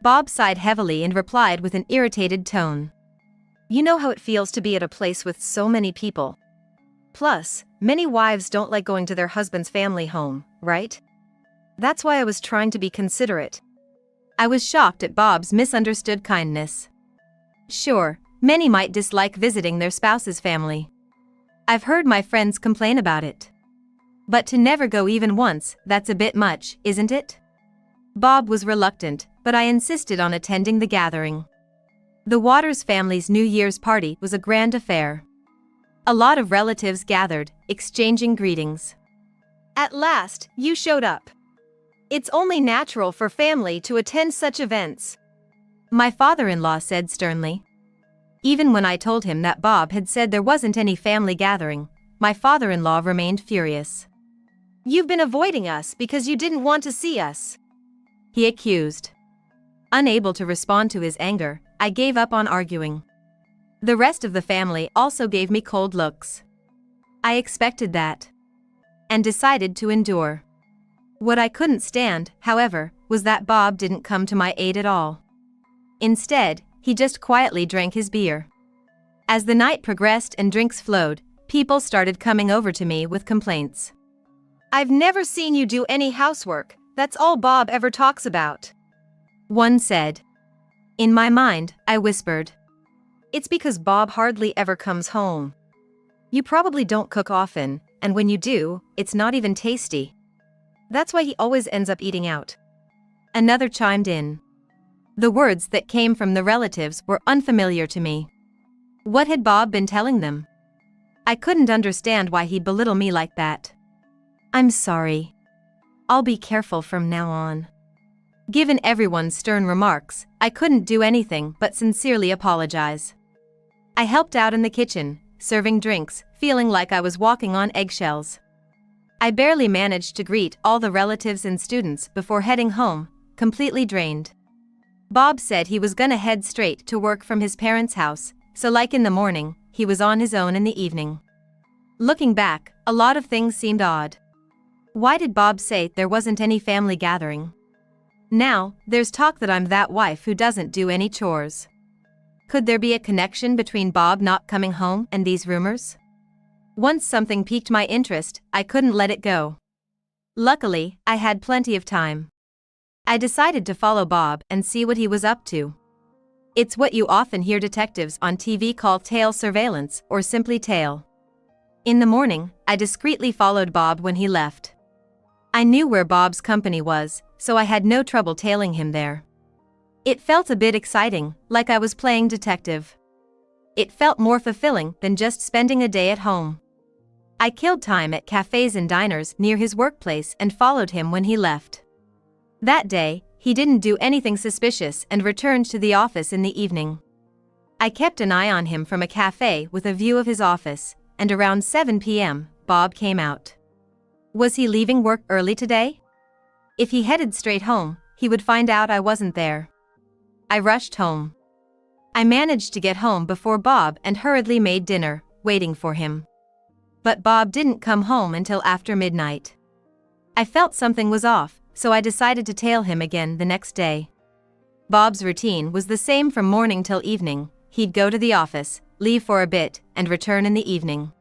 Bob sighed heavily and replied with an irritated tone. "You know how it feels to be at a place with so many people. Plus, many wives don't like going to their husband's family home, right? That's why I was trying to be considerate." I was shocked at Bob's misunderstood kindness. Sure, many might dislike visiting their spouse's family. I've heard my friends complain about it. But to never go even once, that's a bit much, isn't it? Bob was reluctant, but I insisted on attending the gathering. The Waters family's New Year's party was a grand affair. A lot of relatives gathered, exchanging greetings. "At last, you showed up. It's only natural for family to attend such events," my father-in-law said sternly. Even when I told him that Bob had said there wasn't any family gathering, my father-in-law remained furious. "You've been avoiding us because you didn't want to see us," he accused. Unable to respond to his anger, I gave up on arguing. The rest of the family also gave me cold looks. I expected that, and decided to endure. What I couldn't stand, however, was that Bob didn't come to my aid at all. Instead, he just quietly drank his beer. As the night progressed and drinks flowed, people started coming over to me with complaints. "I've never seen you do any housework, that's all Bob ever talks about," one said. In my mind, I whispered, "It's because Bob hardly ever comes home. You probably don't cook often, and when you do, it's not even tasty. That's why he always ends up eating out." Another chimed in. The words that came from the relatives were unfamiliar to me. What had Bob been telling them? I couldn't understand why he'd belittle me like that. "I'm sorry. I'll be careful from now on." Given everyone's stern remarks, I couldn't do anything but sincerely apologize. I helped out in the kitchen, serving drinks, feeling like I was walking on eggshells. I barely managed to greet all the relatives and students before heading home, completely drained. Bob said he was gonna head straight to work from his parents' house, so like in the morning, he was on his own in the evening. Looking back, a lot of things seemed odd. Why did Bob say there wasn't any family gathering? Now, there's talk that I'm that wife who doesn't do any chores. Could there be a connection between Bob not coming home and these rumors? Once something piqued my interest, I couldn't let it go. Luckily, I had plenty of time. I decided to follow Bob and see what he was up to. It's what you often hear detectives on TV call tail surveillance or simply tail. In the morning, I discreetly followed Bob when he left. I knew where Bob's company was, so I had no trouble tailing him there. It felt a bit exciting, like I was playing detective. It felt more fulfilling than just spending a day at home. I killed time at cafes and diners near his workplace and followed him when he left. That day, he didn't do anything suspicious and returned to the office in the evening. I kept an eye on him from a cafe with a view of his office, and around 7 p.m., Bob came out. Was he leaving work early today? If he headed straight home, he would find out I wasn't there. I rushed home. I managed to get home before Bob and hurriedly made dinner, waiting for him. But Bob didn't come home until after midnight. I felt something was off, so I decided to tail him again the next day. Bob's routine was the same from morning till evening. He'd go to the office, leave for a bit, and return in the evening.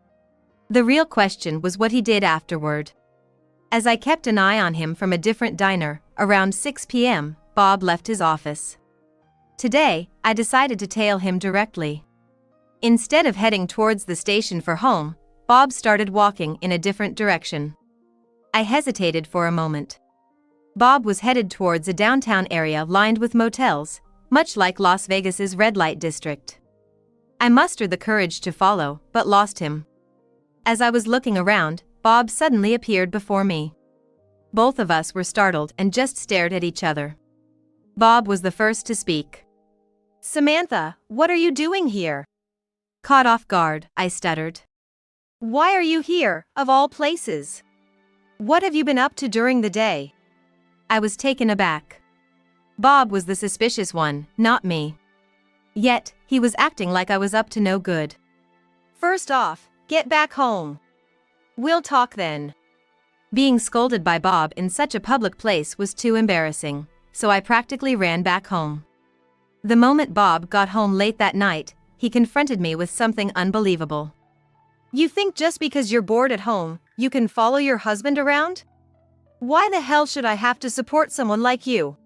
The real question was what he did afterward. As I kept an eye on him from a different diner, around 6 p.m., Bob left his office. Today, I decided to tail him directly. Instead of heading towards the station for home, Bob started walking in a different direction. I hesitated for a moment. Bob was headed towards a downtown area lined with motels, much like Las Vegas's red light district. I mustered the courage to follow, but lost him. As I was looking around, Bob suddenly appeared before me. Both of us were startled and just stared at each other. Bob was the first to speak. "Samantha, what are you doing here?" Caught off guard, I stuttered. "Why are you here, of all places? What have you been up to during the day?" I was taken aback. Bob was the suspicious one, not me. Yet, he was acting like I was up to no good. "First off, get back home. We'll talk then." Being scolded by Bob in such a public place was too embarrassing, so I practically ran back home. The moment Bob got home late that night, he confronted me with something unbelievable. "You think just because you're bored at home, you can follow your husband around? Why the hell should I have to support someone like you?"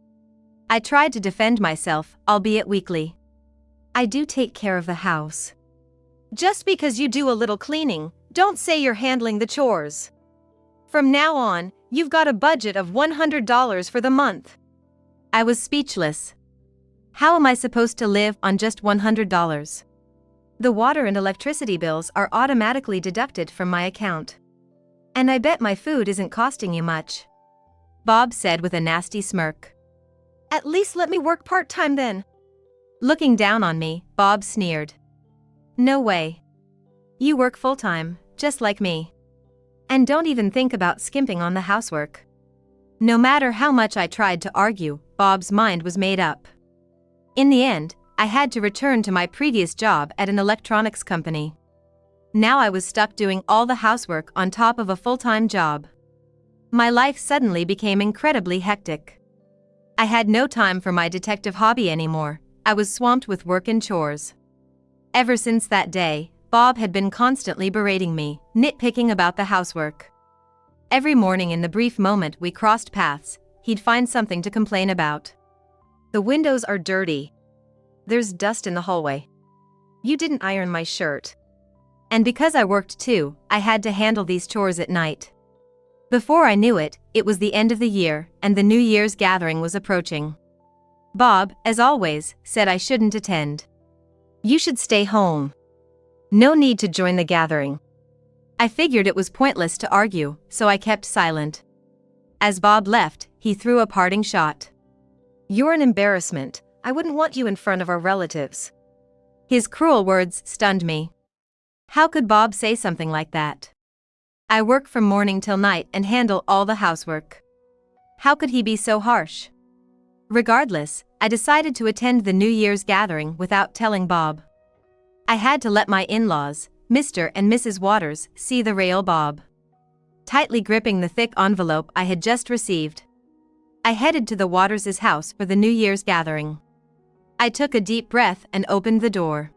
I tried to defend myself, albeit weakly. I do take care of the house. "Just because you do a little cleaning, don't say you're handling the chores. From now on, you've got a budget of $100 for the month." I was speechless. How am I supposed to live on just $100? The water and electricity bills are automatically deducted from my account. And I bet my food isn't costing you much. Bob said with a nasty smirk. "At least let me work part-time then." Looking down on me, Bob sneered. "No way. You work full-time, just like me. And don't even think about skimping on the housework." No matter how much I tried to argue, Bob's mind was made up. In the end, I had to return to my previous job at an electronics company. Now I was stuck doing all the housework on top of a full-time job. My life suddenly became incredibly hectic. I had no time for my detective hobby anymore. I was swamped with work and chores. Ever since that day, Bob had been constantly berating me, nitpicking about the housework. Every morning in the brief moment we crossed paths, he'd find something to complain about. "The windows are dirty. There's dust in the hallway. You didn't iron my shirt." And because I worked too, I had to handle these chores at night. Before I knew it, it was the end of the year, and the New Year's gathering was approaching. Bob, as always, said I shouldn't attend. "You should stay home. No need to join the gathering." I figured it was pointless to argue, so I kept silent. As Bob left, he threw a parting shot. You're an embarrassment. I wouldn't want you in front of our relatives. His cruel words stunned me. How could Bob say something like that? I work from morning till night and handle all the housework. How could he be so harsh? Regardless, I decided to attend the New Year's gathering without telling Bob. I had to let my in-laws, Mr. and Mrs. Waters, see the real Bob. Tightly gripping the thick envelope I had just received, I headed to the Waters' house for the New Year's gathering. I took a deep breath and opened the door.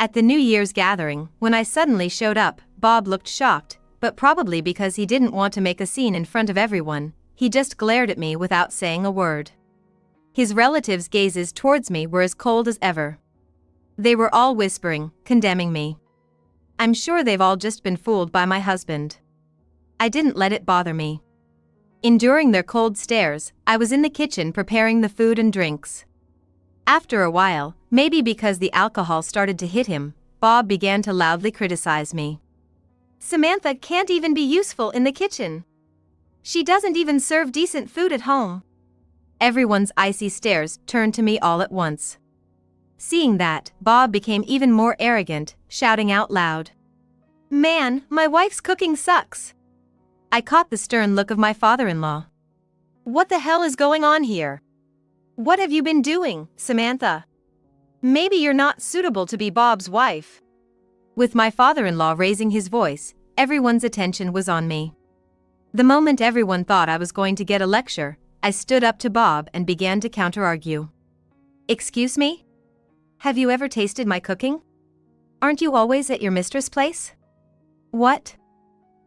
At the New Year's gathering, when I suddenly showed up, Bob looked shocked, but probably because he didn't want to make a scene in front of everyone, he just glared at me without saying a word. His relatives' gazes towards me were as cold as ever. They were all whispering, condemning me. I'm sure they've all just been fooled by my husband. I didn't let it bother me. Enduring their cold stares, I was in the kitchen preparing the food and drinks. After a while, maybe because the alcohol started to hit him, Bob began to loudly criticize me. Samantha can't even be useful in the kitchen. She doesn't even serve decent food at home. Everyone's icy stares turned to me all at once. Seeing that, Bob became even more arrogant, shouting out loud. Man, my wife's cooking sucks. I caught the stern look of my father-in-law. What the hell is going on here? What have you been doing, Samantha? Maybe you're not suitable to be Bob's wife. With my father-in-law raising his voice, everyone's attention was on me. The moment everyone thought I was going to get a lecture, I stood up to Bob and began to counter-argue. Excuse me? Have you ever tasted my cooking? Aren't you always at your mistress' place? What?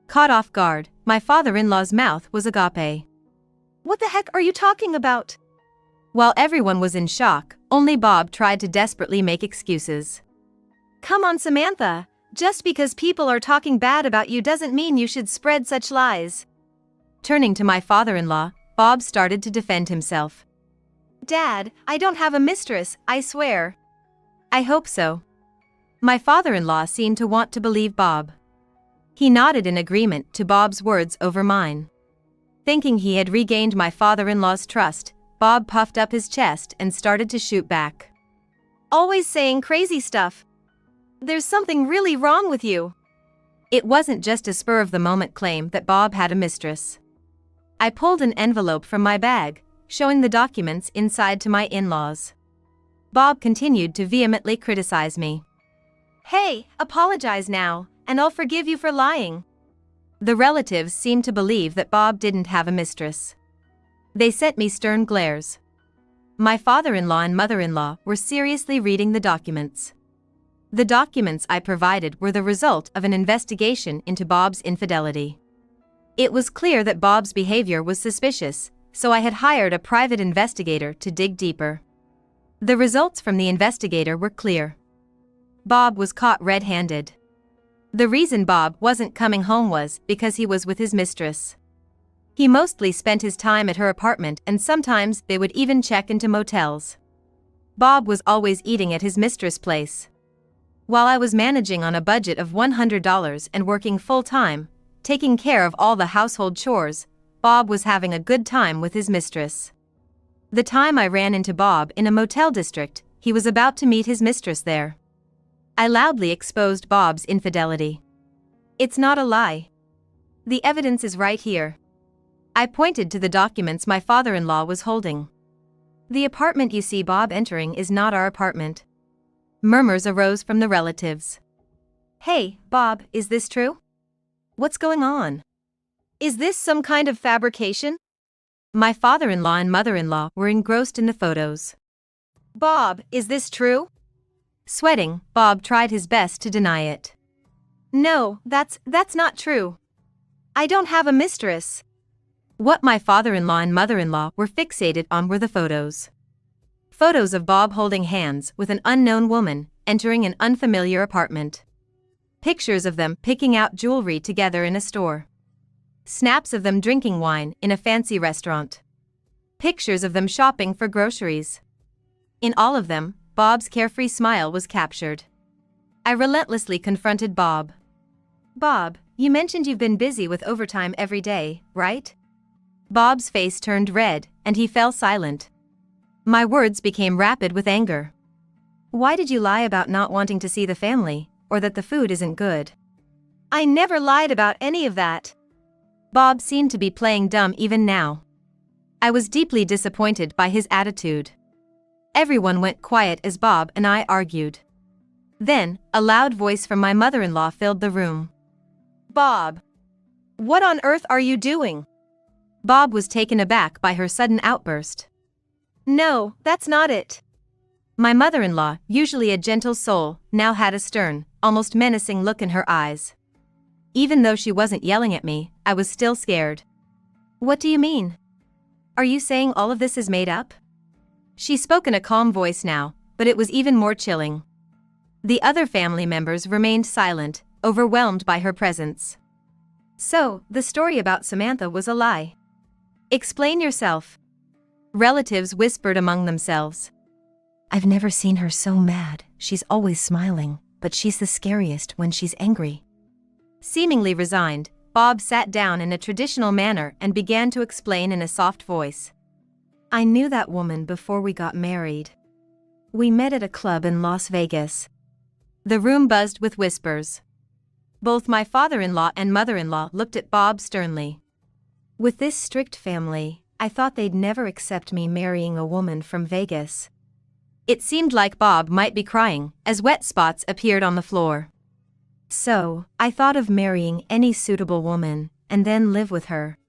Caught off guard, my father-in-law's mouth was agape. What the heck are you talking about? While everyone was in shock, only Bob tried to desperately make excuses. Come on, Samantha. Just because people are talking bad about you doesn't mean you should spread such lies. Turning to my father-in-law, Bob started to defend himself. Dad, I don't have a mistress, I swear. I hope so. My father-in-law seemed to want to believe Bob. He nodded in agreement to Bob's words over mine. Thinking he had regained my father-in-law's trust, Bob puffed up his chest and started to shoot back. Always saying crazy stuff. There's something really wrong with you. It wasn't just a spur-of-the-moment claim that Bob had a mistress. I pulled an envelope from my bag, showing the documents inside to my in-laws. Bob continued to vehemently criticize me. Hey, apologize now, and I'll forgive you for lying. The relatives seemed to believe that Bob didn't have a mistress. They sent me stern glares. My father-in-law and mother-in-law were seriously reading the documents. The documents I provided were the result of an investigation into Bob's infidelity. It was clear that Bob's behavior was suspicious, so I had hired a private investigator to dig deeper. The results from the investigator were clear. Bob was caught red-handed. The reason Bob wasn't coming home was because he was with his mistress. He mostly spent his time at her apartment, and sometimes they would even check into motels. Bob was always eating at his mistress' place. While I was managing on a budget of $100 and working full-time, taking care of all the household chores, Bob was having a good time with his mistress. The time I ran into Bob in a motel district, he was about to meet his mistress there. I loudly exposed Bob's infidelity. It's not a lie. The evidence is right here. I pointed to the documents my father-in-law was holding. The apartment you see Bob entering is not our apartment. Murmurs arose from the relatives. Hey, Bob, is this true? What's going on? Is this some kind of fabrication? My father-in-law and mother-in-law were engrossed in the photos. Bob, is this true? Sweating, Bob tried his best to deny it. No, that's not true. I don't have a mistress. What my father-in-law and mother-in-law were fixated on were the photos. Photos of Bob holding hands with an unknown woman, entering an unfamiliar apartment. Pictures of them picking out jewelry together in a store. Snaps of them drinking wine in a fancy restaurant. Pictures of them shopping for groceries. In all of them, Bob's carefree smile was captured. I relentlessly confronted Bob. Bob, you mentioned you've been busy with overtime every day, right? Bob's face turned red, and he fell silent. My words became rapid with anger. Why did you lie about not wanting to see the family, or that the food isn't good? I never lied about any of that. Bob seemed to be playing dumb even now. I was deeply disappointed by his attitude. Everyone went quiet as Bob and I argued. Then, a loud voice from my mother-in-law filled the room. Bob! What on earth are you doing? Bob was taken aback by her sudden outburst. No, that's not it. My mother-in-law, usually a gentle soul, now had a stern, almost menacing look in her eyes. Even though she wasn't yelling at me, I was still scared. What do you mean? Are you saying all of this is made up? She spoke in a calm voice now, but it was even more chilling. The other family members remained silent, overwhelmed by her presence. So, the story about Samantha was a lie. Explain yourself. Relatives whispered among themselves. I've never seen her so mad. She's always smiling, but she's the scariest when she's angry. Seemingly resigned, Bob sat down in a traditional manner and began to explain in a soft voice. I knew that woman before we got married. We met at a club in Las Vegas. The room buzzed with whispers. Both my father-in-law and mother-in-law looked at Bob sternly. With this strict family, I thought they'd never accept me marrying a woman from Vegas. It seemed like Bob might be crying, as wet spots appeared on the floor. So, I thought of marrying any suitable woman, and then live with her.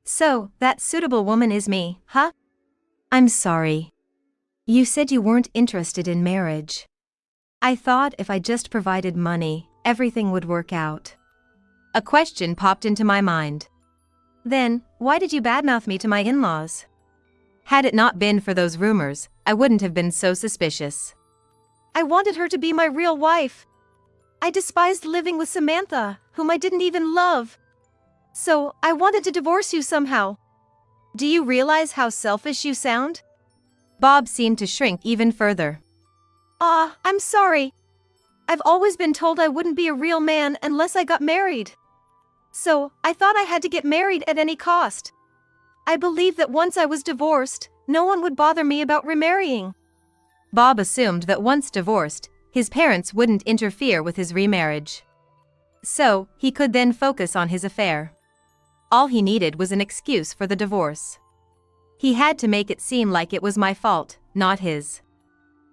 So, that suitable woman is me, huh? I'm sorry. You said you weren't interested in marriage. I thought if I just provided money, everything would work out. A question popped into my mind. Then, why did you badmouth me to my in-laws? Had it not been for those rumors, I wouldn't have been so suspicious. I wanted her to be my real wife. I despised living with Samantha, whom I didn't even love. So, I wanted to divorce you somehow. Do you realize how selfish you sound? Bob seemed to shrink even further. I'm sorry. I've always been told I wouldn't be a real man unless I got married. So, I thought I had to get married at any cost. I believed that once I was divorced, no one would bother me about remarrying. Bob assumed that once divorced, his parents wouldn't interfere with his remarriage. So, he could then focus on his affair. All he needed was an excuse for the divorce. He had to make it seem like it was my fault, not his.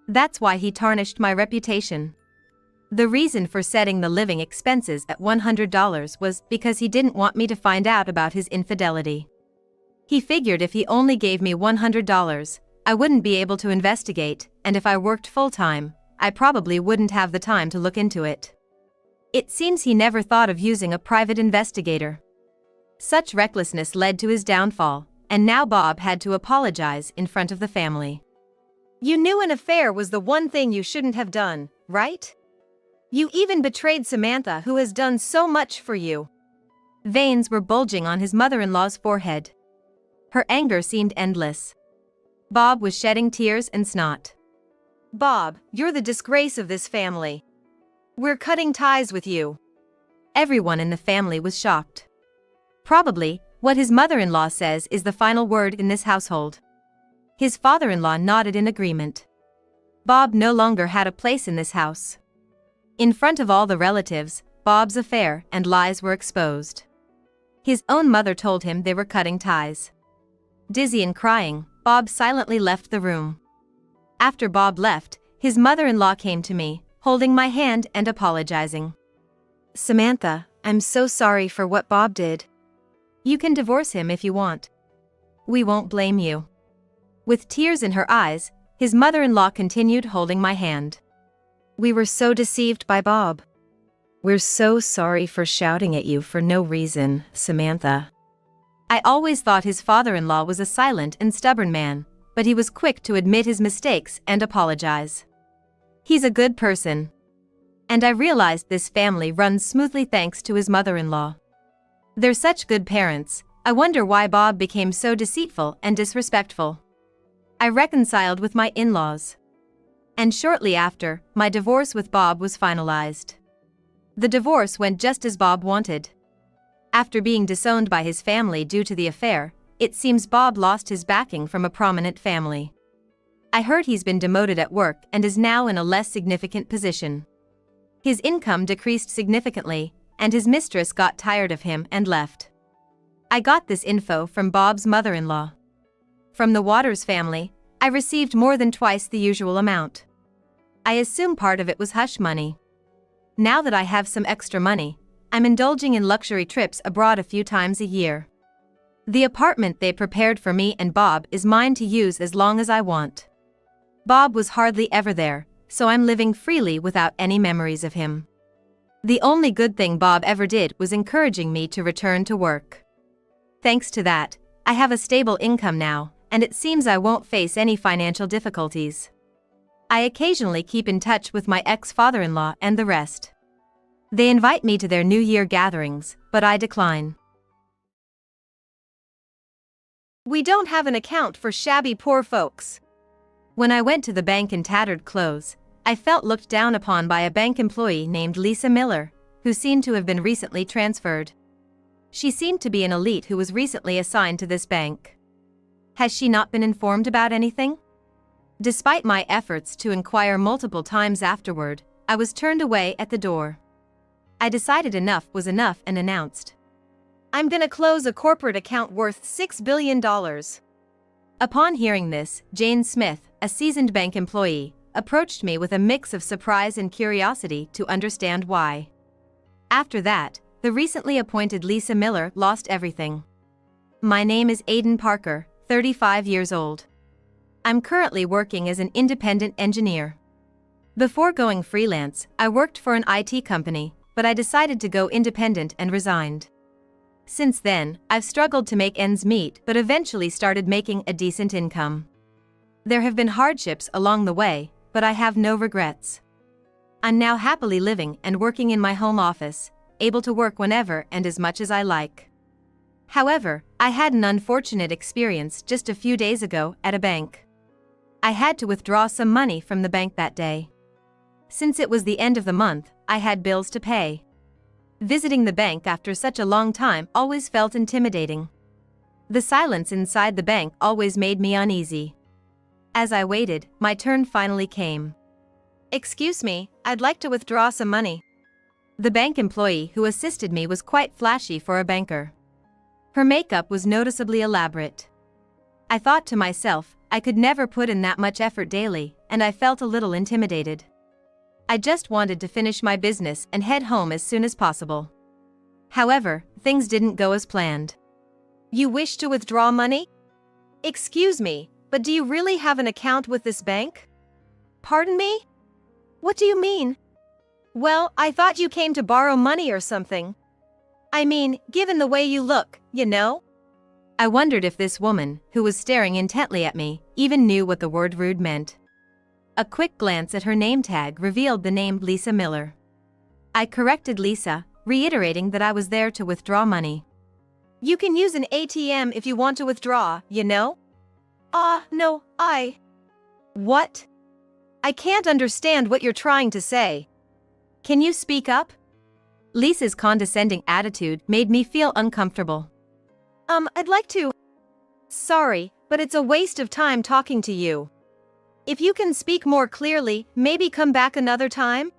That's why he tarnished my reputation. The reason for setting the living expenses at $100 was because he didn't want me to find out about his infidelity. He figured if he only gave me $100, I wouldn't be able to investigate, and if I worked full-time, I probably wouldn't have the time to look into it. It seems he never thought of using a private investigator. Such recklessness led to his downfall, and now Bob had to apologize in front of the family. You knew an affair was the one thing you shouldn't have done, right? You even betrayed Samantha, who has done so much for you. Veins were bulging on his mother-in-law's forehead. Her anger seemed endless. Bob was shedding tears and snot. Bob, you're the disgrace of this family. We're cutting ties with you. Everyone in the family was shocked. Probably, what his mother-in-law says is the final word in this household. His father-in-law nodded in agreement. Bob no longer had a place in this house. In front of all the relatives, Bob's affair and lies were exposed. His own mother told him they were cutting ties. Dizzy and crying, Bob silently left the room. After Bob left, his mother-in-law came to me, holding my hand and apologizing. Samantha, I'm so sorry for what Bob did. You can divorce him if you want. We won't blame you. With tears in her eyes, his mother-in-law continued holding my hand. We were so deceived by Bob. We're so sorry for shouting at you for no reason, Samantha. I always thought his father-in-law was a silent and stubborn man, but he was quick to admit his mistakes and apologize. He's a good person. And I realized this family runs smoothly thanks to his mother-in-law. They're such good parents. I wonder why Bob became so deceitful and disrespectful. I reconciled with my in-laws. And shortly after, my divorce with Bob was finalized. The divorce went just as Bob wanted. After being disowned by his family due to the affair, it seems Bob lost his backing from a prominent family. I heard he's been demoted at work and is now in a less significant position. His income decreased significantly, and his mistress got tired of him and left. I got this info from Bob's mother-in-law. From the Waters family, I received more than twice the usual amount. I assume part of it was hush money. Now that I have some extra money, I'm indulging in luxury trips abroad a few times a year. The apartment they prepared for me and Bob is mine to use as long as I want. Bob was hardly ever there, so I'm living freely without any memories of him. The only good thing Bob ever did was encouraging me to return to work. Thanks to that, I have a stable income now, and it seems I won't face any financial difficulties. I occasionally keep in touch with my ex-father-in-law and the rest. They invite me to their New Year gatherings, but I decline. We don't have an account for shabby poor folks. When I went to the bank in tattered clothes, I felt looked down upon by a bank employee named Lisa Miller, who seemed to have been recently transferred. She seemed to be an elite who was recently assigned to this bank. Has she not been informed about anything? Despite my efforts to inquire multiple times afterward, I was turned away at the door. I decided enough was enough and announced, I'm gonna close a corporate account worth $6 billion. Upon hearing this, Jane Smith, a seasoned bank employee, approached me with a mix of surprise and curiosity to understand why. After that, the recently appointed Lisa Miller lost everything. My name is Aiden Parker, 35 years old. I'm currently working as an independent engineer. Before going freelance, I worked for an IT company, but I decided to go independent and resigned. Since then, I've struggled to make ends meet but eventually started making a decent income. There have been hardships along the way, but I have no regrets. I'm now happily living and working in my home office, able to work whenever and as much as I like. However, I had an unfortunate experience just a few days ago at a bank. I had to withdraw some money from the bank that day. Since it was the end of the month, I had bills to pay. Visiting the bank after such a long time always felt intimidating. The silence inside the bank always made me uneasy. As I waited, my turn finally came. Excuse me, I'd like to withdraw some money. The bank employee who assisted me was quite flashy for a banker. Her makeup was noticeably elaborate. I thought to myself, I could never put in that much effort daily, and I felt a little intimidated. I just wanted to finish my business and head home as soon as possible. However, things didn't go as planned. You wish to withdraw money? Excuse me, but do you really have an account with this bank? Pardon me? What do you mean? Well, I thought you came to borrow money or something. I mean, given the way you look, you know? I wondered if this woman, who was staring intently at me, even knew what the word rude meant. A quick glance at her name tag revealed the name Lisa Miller. I corrected Lisa, reiterating that I was there to withdraw money. You can use an ATM if you want to withdraw, you know? No, What? I can't understand what you're trying to say. Can you speak up? Lisa's condescending attitude made me feel uncomfortable. I'd like to. Sorry, but it's a waste of time talking to you. If you can speak more clearly, maybe come back another time?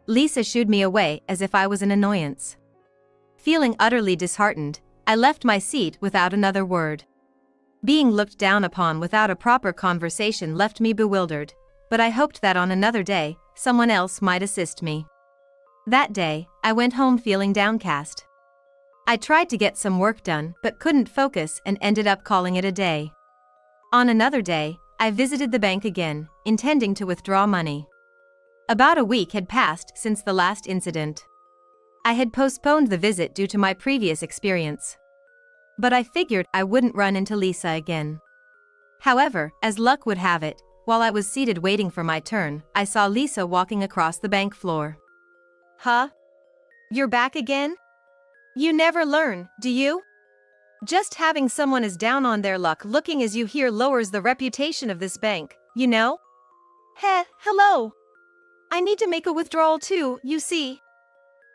Lisa shooed me away as if I was an annoyance. Feeling utterly disheartened, I left my seat without another word. Being looked down upon without a proper conversation left me bewildered, but I hoped that on another day, someone else might assist me. That day, I went home feeling downcast. I tried to get some work done but couldn't focus and ended up calling it a day. On another day, I visited the bank again, intending to withdraw money. About a week had passed since the last incident. I had postponed the visit due to my previous experience. But I figured I wouldn't run into Lisa again. However, as luck would have it, while I was seated waiting for my turn, I saw Lisa walking across the bank floor. Huh? You're back again? You never learn, do you? Just having someone as down on their luck looking as you here lowers the reputation of this bank, you know? Hello. I need to make a withdrawal too, you see.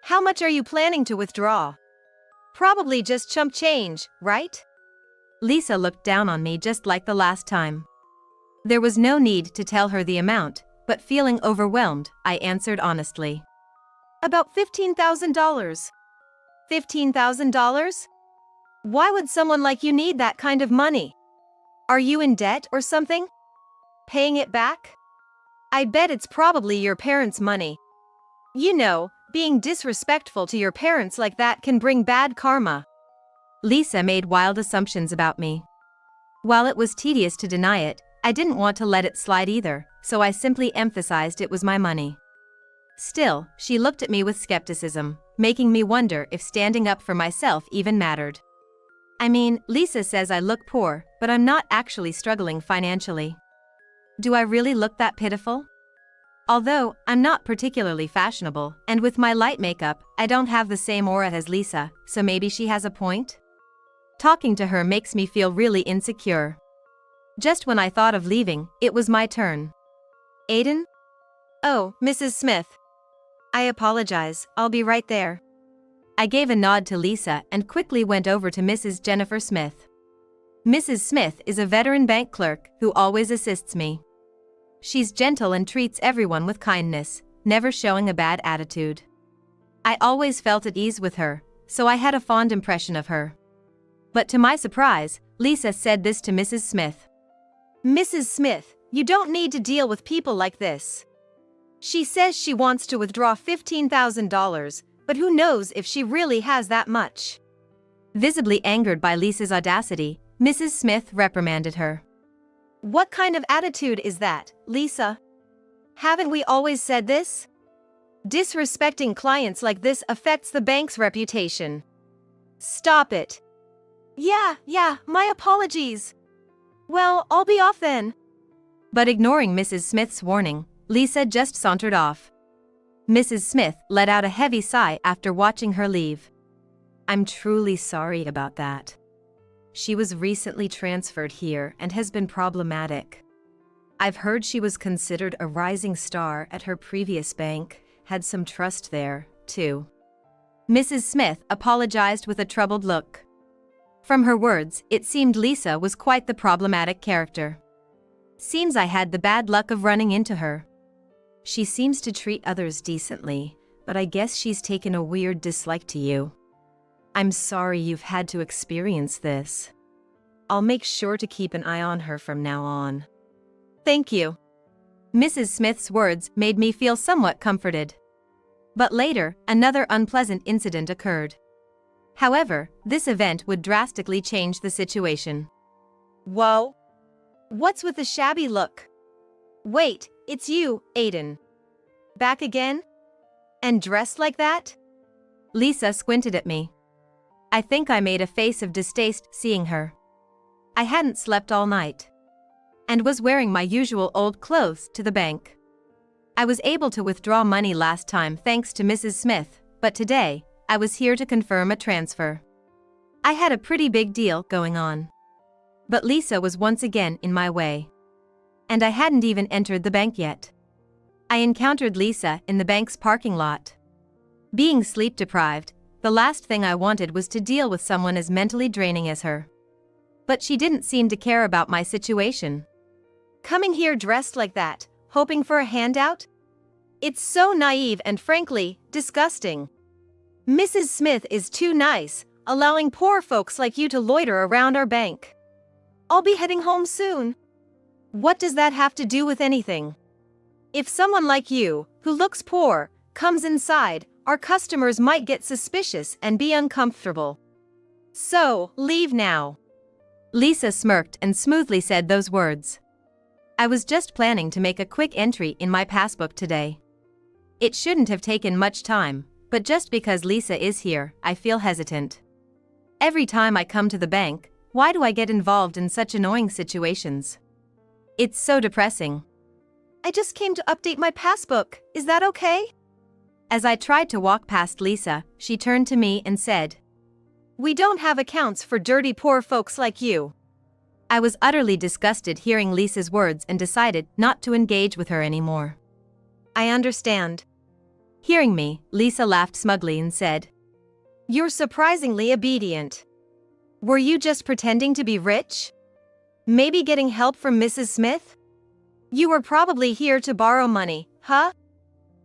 How much are you planning to withdraw? Probably just chump change, right? Lisa looked down on me just like the last time. There was no need to tell her the amount, but feeling overwhelmed, I answered honestly. About $15,000. $15,000? Why would someone like you need that kind of money? Are you in debt or something? Paying it back? I bet it's probably your parents' money. You know, being disrespectful to your parents like that can bring bad karma. Lisa made wild assumptions about me. While it was tedious to deny it, I didn't want to let it slide either, so I simply emphasized it was my money. Still, she looked at me with skepticism, making me wonder if standing up for myself even mattered. I mean, Lisa says I look poor, but I'm not actually struggling financially. Do I really look that pitiful? Although, I'm not particularly fashionable, and with my light makeup, I don't have the same aura as Lisa, so maybe she has a point? Talking to her makes me feel really insecure. Just when I thought of leaving, it was my turn. Aiden? Oh, Mrs. Smith. I apologize, I'll be right there. I gave a nod to Lisa and quickly went over to Mrs. Jennifer Smith. Mrs. Smith is a veteran bank clerk who always assists me. She's gentle and treats everyone with kindness, never showing a bad attitude. I always felt at ease with her, so I had a fond impression of her. But to my surprise, Lisa said this to Mrs. Smith. Mrs. Smith, you don't need to deal with people like this. She says she wants to withdraw $15,000, but who knows if she really has that much. Visibly angered by Lisa's audacity, Mrs. Smith reprimanded her. What kind of attitude is that, Lisa? Haven't we always said this? Disrespecting clients like this affects the bank's reputation. Stop it. Yeah, my apologies. Well, I'll be off then. But ignoring Mrs. Smith's warning, Lisa just sauntered off. Mrs. Smith let out a heavy sigh after watching her leave. I'm truly sorry about that. She was recently transferred here and has been problematic. I've heard she was considered a rising star at her previous bank, had some trust there, too. Mrs. Smith apologized with a troubled look. From her words, it seemed Lisa was quite the problematic character. Seems I had the bad luck of running into her. She seems to treat others decently, but I guess she's taken a weird dislike to you. I'm sorry you've had to experience this. I'll make sure to keep an eye on her from now on. Thank you. Mrs. Smith's words made me feel somewhat comforted. But later, another unpleasant incident occurred. However, this event would drastically change the situation. Whoa. What's with the shabby look? Wait, it's you, Aiden. Back again? And dressed like that? Lisa squinted at me. I think I made a face of distaste seeing her. I hadn't slept all night. And was wearing my usual old clothes to the bank. I was able to withdraw money last time thanks to Mrs. Smith, but today, I was here to confirm a transfer. I had a pretty big deal going on. But Lisa was once again in my way. And I hadn't even entered the bank yet. I encountered Lisa in the bank's parking lot. Being sleep-deprived, the last thing I wanted was to deal with someone as mentally draining as her. But she didn't seem to care about my situation. Coming here dressed like that, hoping for a handout? It's so naive and frankly, disgusting. Mrs. Smith is too nice, allowing poor folks like you to loiter around our bank. I'll be heading home soon. What does that have to do with anything? If someone like you, who looks poor, comes inside, our customers might get suspicious and be uncomfortable. So, leave now. Lisa smirked and smoothly said those words. I was just planning to make a quick entry in my passbook today. It shouldn't have taken much time, but just because Lisa is here, I feel hesitant. Every time I come to the bank, why do I get involved in such annoying situations? It's so depressing. I just came to update my passbook, is that okay? As I tried to walk past Lisa, she turned to me and said, We don't have accounts for dirty poor folks like you. I was utterly disgusted hearing Lisa's words and decided not to engage with her anymore. I understand. Hearing me, Lisa laughed smugly and said, You're surprisingly obedient. Were you just pretending to be rich? Maybe getting help from Mrs. Smith? You were probably here to borrow money, huh?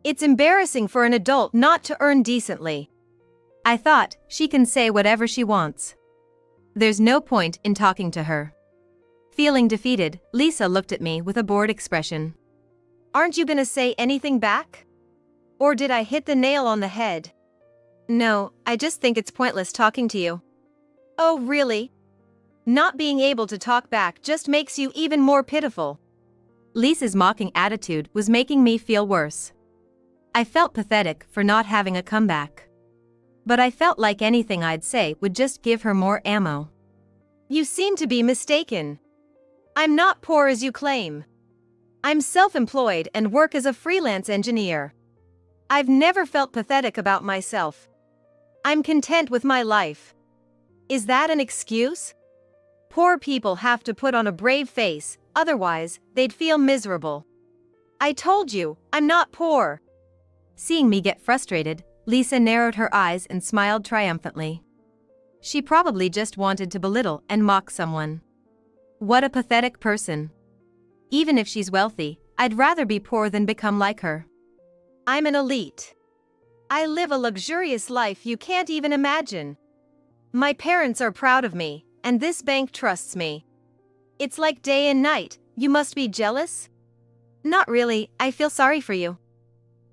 It's embarrassing for an adult not to earn decently. I thought, she can say whatever she wants. There's no point in talking to her. Feeling defeated, Lisa looked at me with a bored expression. Aren't you gonna say anything back? Or did I hit the nail on the head? No, I just think it's pointless talking to you. Oh, really? Not being able to talk back just makes you even more pitiful. Lisa's mocking attitude was making me feel worse. I felt pathetic for not having a comeback. But I felt like anything I'd say would just give her more ammo. You seem to be mistaken. I'm not poor as you claim. I'm self-employed and work as a freelance engineer. I've never felt pathetic about myself. I'm content with my life. Is that an excuse? Poor people have to put on a brave face, otherwise, they'd feel miserable. I told you, I'm not poor. Seeing me get frustrated, Lisa narrowed her eyes and smiled triumphantly. She probably just wanted to belittle and mock someone. What a pathetic person. Even if she's wealthy, I'd rather be poor than become like her. I'm an elite. I live a luxurious life you can't even imagine. My parents are proud of me, and this bank trusts me. It's like day and night. You must be jealous? Not really, I feel sorry for you.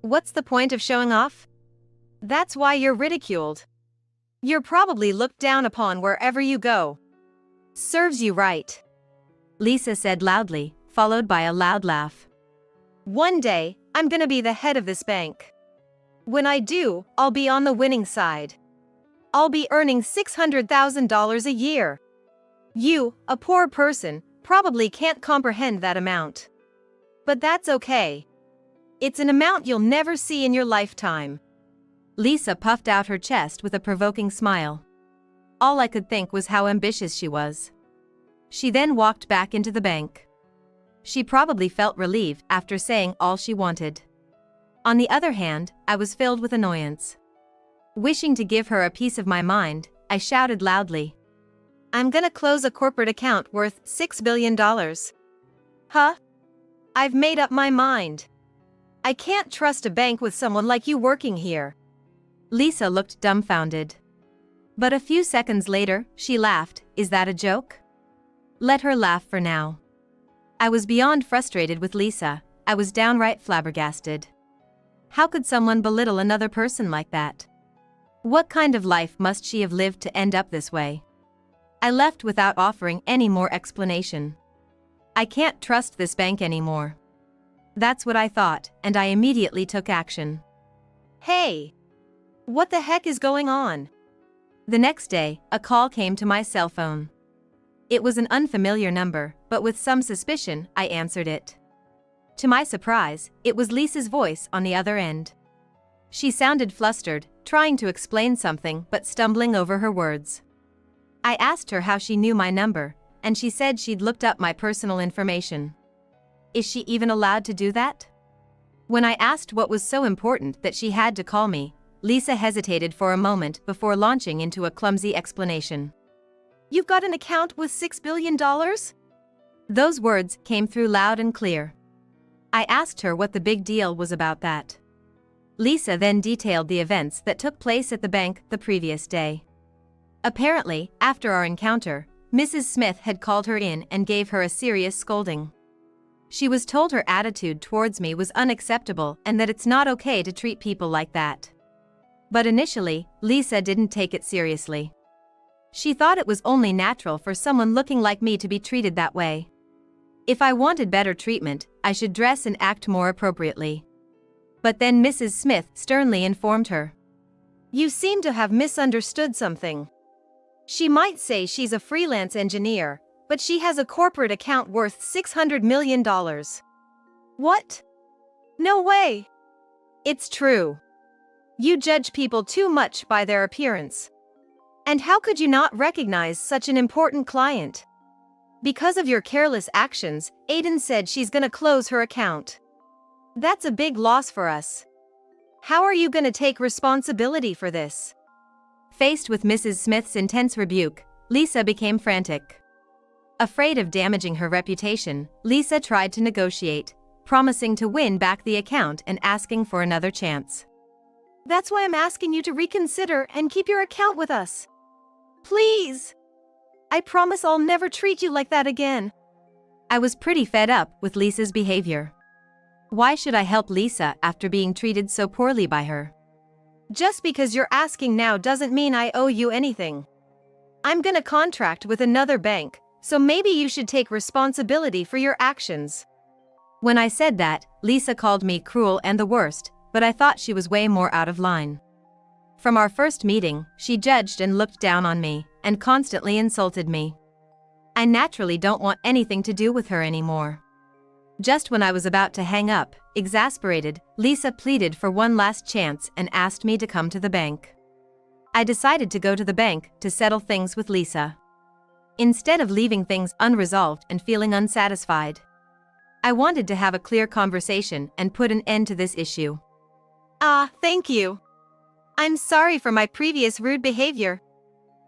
What's the point of showing off? That's why you're ridiculed. You're probably looked down upon wherever you go. Serves you right. Lisa said loudly, followed by a loud laugh. One day, I'm gonna be the head of this bank. When I do, I'll be on the winning side. I'll be earning $600,000 a year. You, a poor person, probably can't comprehend that amount. But that's okay. It's an amount you'll never see in your lifetime. Lisa puffed out her chest with a provoking smile. All I could think was how ambitious she was. She then walked back into the bank. She probably felt relieved after saying all she wanted. On the other hand, I was filled with annoyance. Wishing to give her a piece of my mind, I shouted loudly. I'm gonna close a corporate account worth $6 billion. Huh? I've made up my mind. I can't trust a bank with someone like you working here. Lisa looked dumbfounded. But a few seconds later, she laughed. Is that a joke? Let her laugh for now. I was beyond frustrated with Lisa. I was downright flabbergasted. How could someone belittle another person like that? What kind of life must she have lived to end up this way? I left without offering any more explanation. I can't trust this bank anymore. That's what I thought, and I immediately took action. Hey! What the heck is going on? The next day, a call came to my cell phone. It was an unfamiliar number, but with some suspicion, I answered it. To my surprise, it was Lisa's voice on the other end. She sounded flustered, trying to explain something but stumbling over her words. I asked her how she knew my number, and she said she'd looked up my personal information. Is she even allowed to do that? When I asked what was so important that she had to call me, Lisa hesitated for a moment before launching into a clumsy explanation. You've got an account with $6 billion? Those words came through loud and clear. I asked her what the big deal was about that. Lisa then detailed the events that took place at the bank the previous day. Apparently, after our encounter, Mrs. Smith had called her in and gave her a serious scolding. She was told her attitude towards me was unacceptable and that it's not okay to treat people like that. But initially, Lisa didn't take it seriously. She thought it was only natural for someone looking like me to be treated that way. If I wanted better treatment, I should dress and act more appropriately. But then Mrs. Smith sternly informed her. You seem to have misunderstood something. She might say she's a freelance engineer, but she has a corporate account worth $600 million. What? No way! It's true. You judge people too much by their appearance. And how could you not recognize such an important client? Because of your careless actions, Aiden said she's gonna close her account. That's a big loss for us. How are you gonna take responsibility for this? Faced with Mrs. Smith's intense rebuke, Lisa became frantic. Afraid of damaging her reputation, Lisa tried to negotiate, promising to win back the account and asking for another chance. That's why I'm asking you to reconsider and keep your account with us. Please. I promise I'll never treat you like that again. I was pretty fed up with Lisa's behavior. Why should I help Lisa after being treated so poorly by her? Just because you're asking now doesn't mean I owe you anything. I'm gonna contract with another bank, so maybe you should take responsibility for your actions. When I said that, Lisa called me cruel and the worst, but I thought she was way more out of line. From our first meeting, she judged and looked down on me, and constantly insulted me. I naturally don't want anything to do with her anymore. Just when I was about to hang up, exasperated, Lisa pleaded for one last chance and asked me to come to the bank. I decided to go to the bank to settle things with Lisa. Instead of leaving things unresolved and feeling unsatisfied, I wanted to have a clear conversation and put an end to this issue. Thank you. I'm sorry for my previous rude behavior.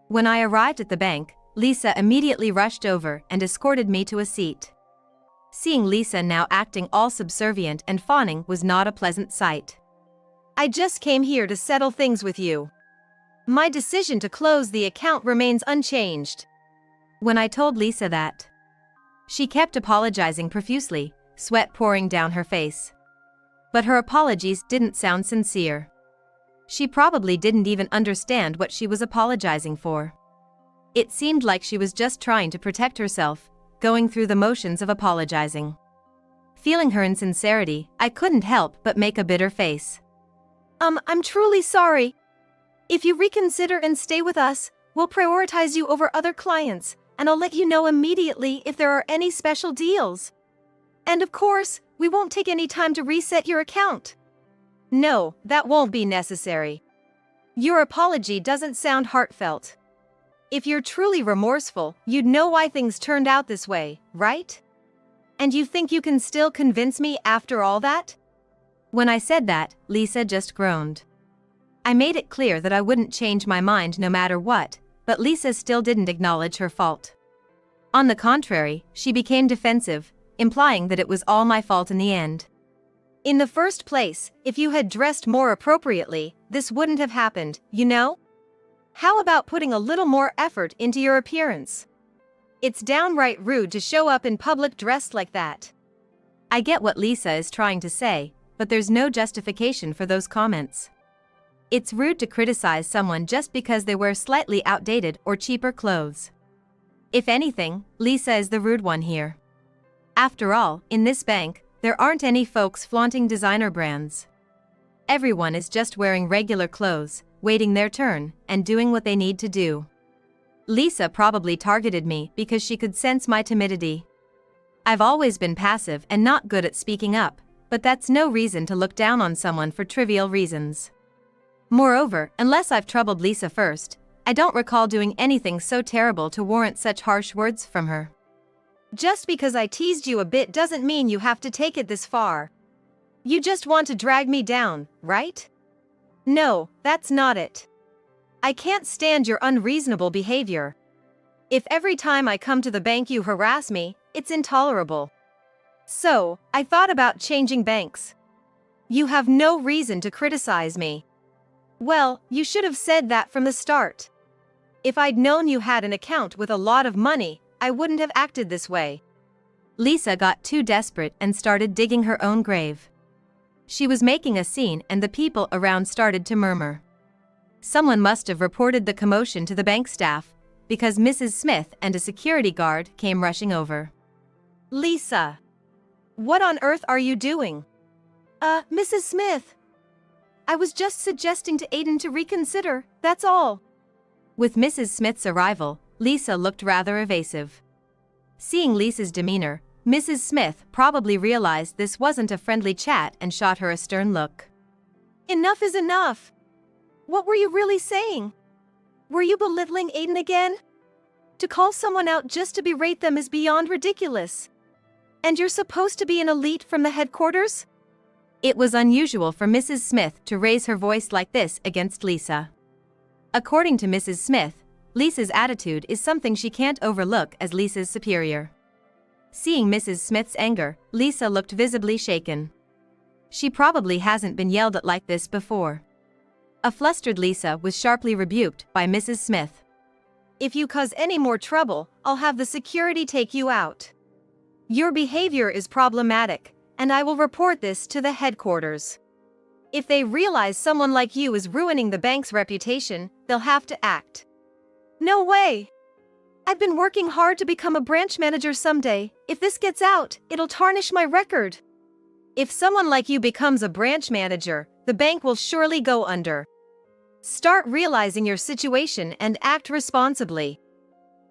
When I arrived at the bank, Lisa immediately rushed over and escorted me to a seat. Seeing Lisa now acting all subservient and fawning was not a pleasant sight. I just came here to settle things with you. My decision to close the account remains unchanged. When I told Lisa that, she kept apologizing profusely, sweat pouring down her face. But her apologies didn't sound sincere. She probably didn't even understand what she was apologizing for. It seemed like she was just trying to protect herself, going through the motions of apologizing. Feeling her insincerity, I couldn't help but make a bitter face. I'm truly sorry. If you reconsider and stay with us, we'll prioritize you over other clients, and I'll let you know immediately if there are any special deals. And of course, we won't take any time to reset your account. No, that won't be necessary. Your apology doesn't sound heartfelt. If you're truly remorseful, you'd know why things turned out this way, right? And you think you can still convince me after all that? When I said that, Lisa just groaned. I made it clear that I wouldn't change my mind no matter what, but Lisa still didn't acknowledge her fault. On the contrary, she became defensive, implying that it was all my fault in the end. In the first place, if you had dressed more appropriately, this wouldn't have happened, you know? How about putting a little more effort into your appearance? It's downright rude to show up in public dressed like that. I get what Lisa is trying to say, but there's no justification for those comments. It's rude to criticize someone just because they wear slightly outdated or cheaper clothes. If anything, Lisa is the rude one here. After all, in this bank, there aren't any folks flaunting designer brands. Everyone is just wearing regular clothes, waiting their turn, and doing what they need to do. Lisa probably targeted me because she could sense my timidity. I've always been passive and not good at speaking up, but that's no reason to look down on someone for trivial reasons. Moreover, unless I've troubled Lisa first, I don't recall doing anything so terrible to warrant such harsh words from her. Just because I teased you a bit doesn't mean you have to take it this far. You just want to drag me down, right? No, that's not it. I can't stand your unreasonable behavior. If every time I come to the bank you harass me, it's intolerable. So, I thought about changing banks. You have no reason to criticize me. Well, you should have said that from the start. If I'd known you had an account with a lot of money, I wouldn't have acted this way. Lisa got too desperate and started digging her own grave. She was making a scene and the people around started to murmur. Someone must have reported the commotion to the bank staff, because Mrs. Smith and a security guard came rushing over. Lisa! What on earth are you doing? Mrs. Smith! I was just suggesting to Aiden to reconsider, that's all. With Mrs. Smith's arrival, Lisa looked rather evasive. Seeing Lisa's demeanor, Mrs. Smith probably realized this wasn't a friendly chat and shot her a stern look. Enough is enough. What were you really saying? Were you belittling Aiden again? To call someone out just to berate them is beyond ridiculous. And you're supposed to be an elite from the headquarters? It was unusual for Mrs. Smith to raise her voice like this against Lisa. According to Mrs. Smith, Lisa's attitude is something she can't overlook as Lisa's superior. Seeing Mrs. Smith's anger, Lisa looked visibly shaken. She probably hasn't been yelled at like this before. A flustered Lisa was sharply rebuked by Mrs. Smith. If you cause any more trouble, I'll have the security take you out. Your behavior is problematic, and I will report this to the headquarters. If they realize someone like you is ruining the bank's reputation, they'll have to act. No way! I've been working hard to become a branch manager someday. If this gets out, it'll tarnish my record. If someone like you becomes a branch manager, the bank will surely go under. Start realizing your situation and act responsibly.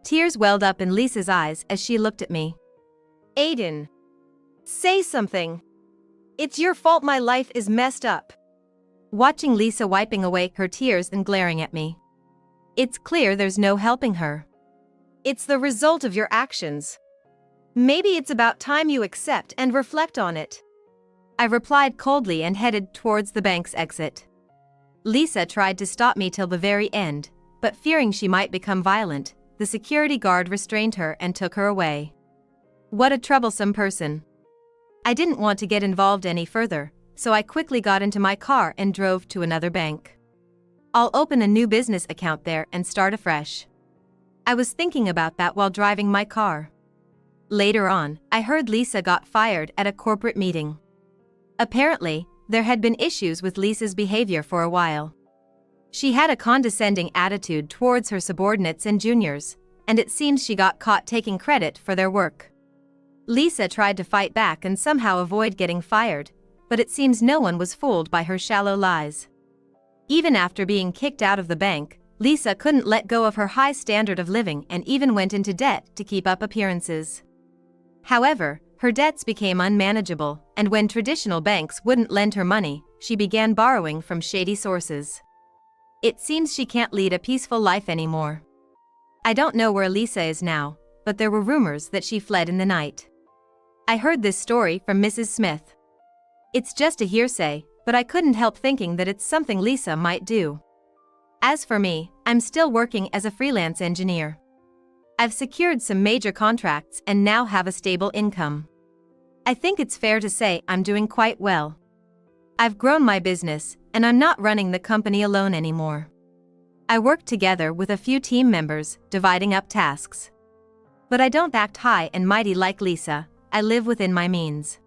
Tears welled up in Lisa's eyes as she looked at me. Aiden. Say something. It's your fault my life is messed up. Watching Lisa wiping away her tears and glaring at me. It's clear there's no helping her. It's the result of your actions. Maybe it's about time you accept and reflect on it. I replied coldly and headed towards the bank's exit. Lisa tried to stop me till the very end, but fearing she might become violent, the security guard restrained her and took her away. What a troublesome person. I didn't want to get involved any further, so I quickly got into my car and drove to another bank. I'll open a new business account there and start afresh. I was thinking about that while driving my car. Later on, I heard Lisa got fired at a corporate meeting. Apparently, there had been issues with Lisa's behavior for a while. She had a condescending attitude towards her subordinates and juniors, and it seems she got caught taking credit for their work. Lisa tried to fight back and somehow avoid getting fired, but it seems no one was fooled by her shallow lies. Even after being kicked out of the bank, Lisa couldn't let go of her high standard of living and even went into debt to keep up appearances. However, her debts became unmanageable, and when traditional banks wouldn't lend her money, she began borrowing from shady sources. It seems she can't lead a peaceful life anymore. I don't know where Lisa is now, but there were rumors that she fled in the night. I heard this story from Mrs. Smith. It's just a hearsay, but I couldn't help thinking that it's something Lisa might do. As for me, I'm still working as a freelance engineer. I've secured some major contracts and now have a stable income. I think it's fair to say I'm doing quite well. I've grown my business, and I'm not running the company alone anymore. I work together with a few team members, dividing up tasks. But I don't act high and mighty like Lisa, I live within my means.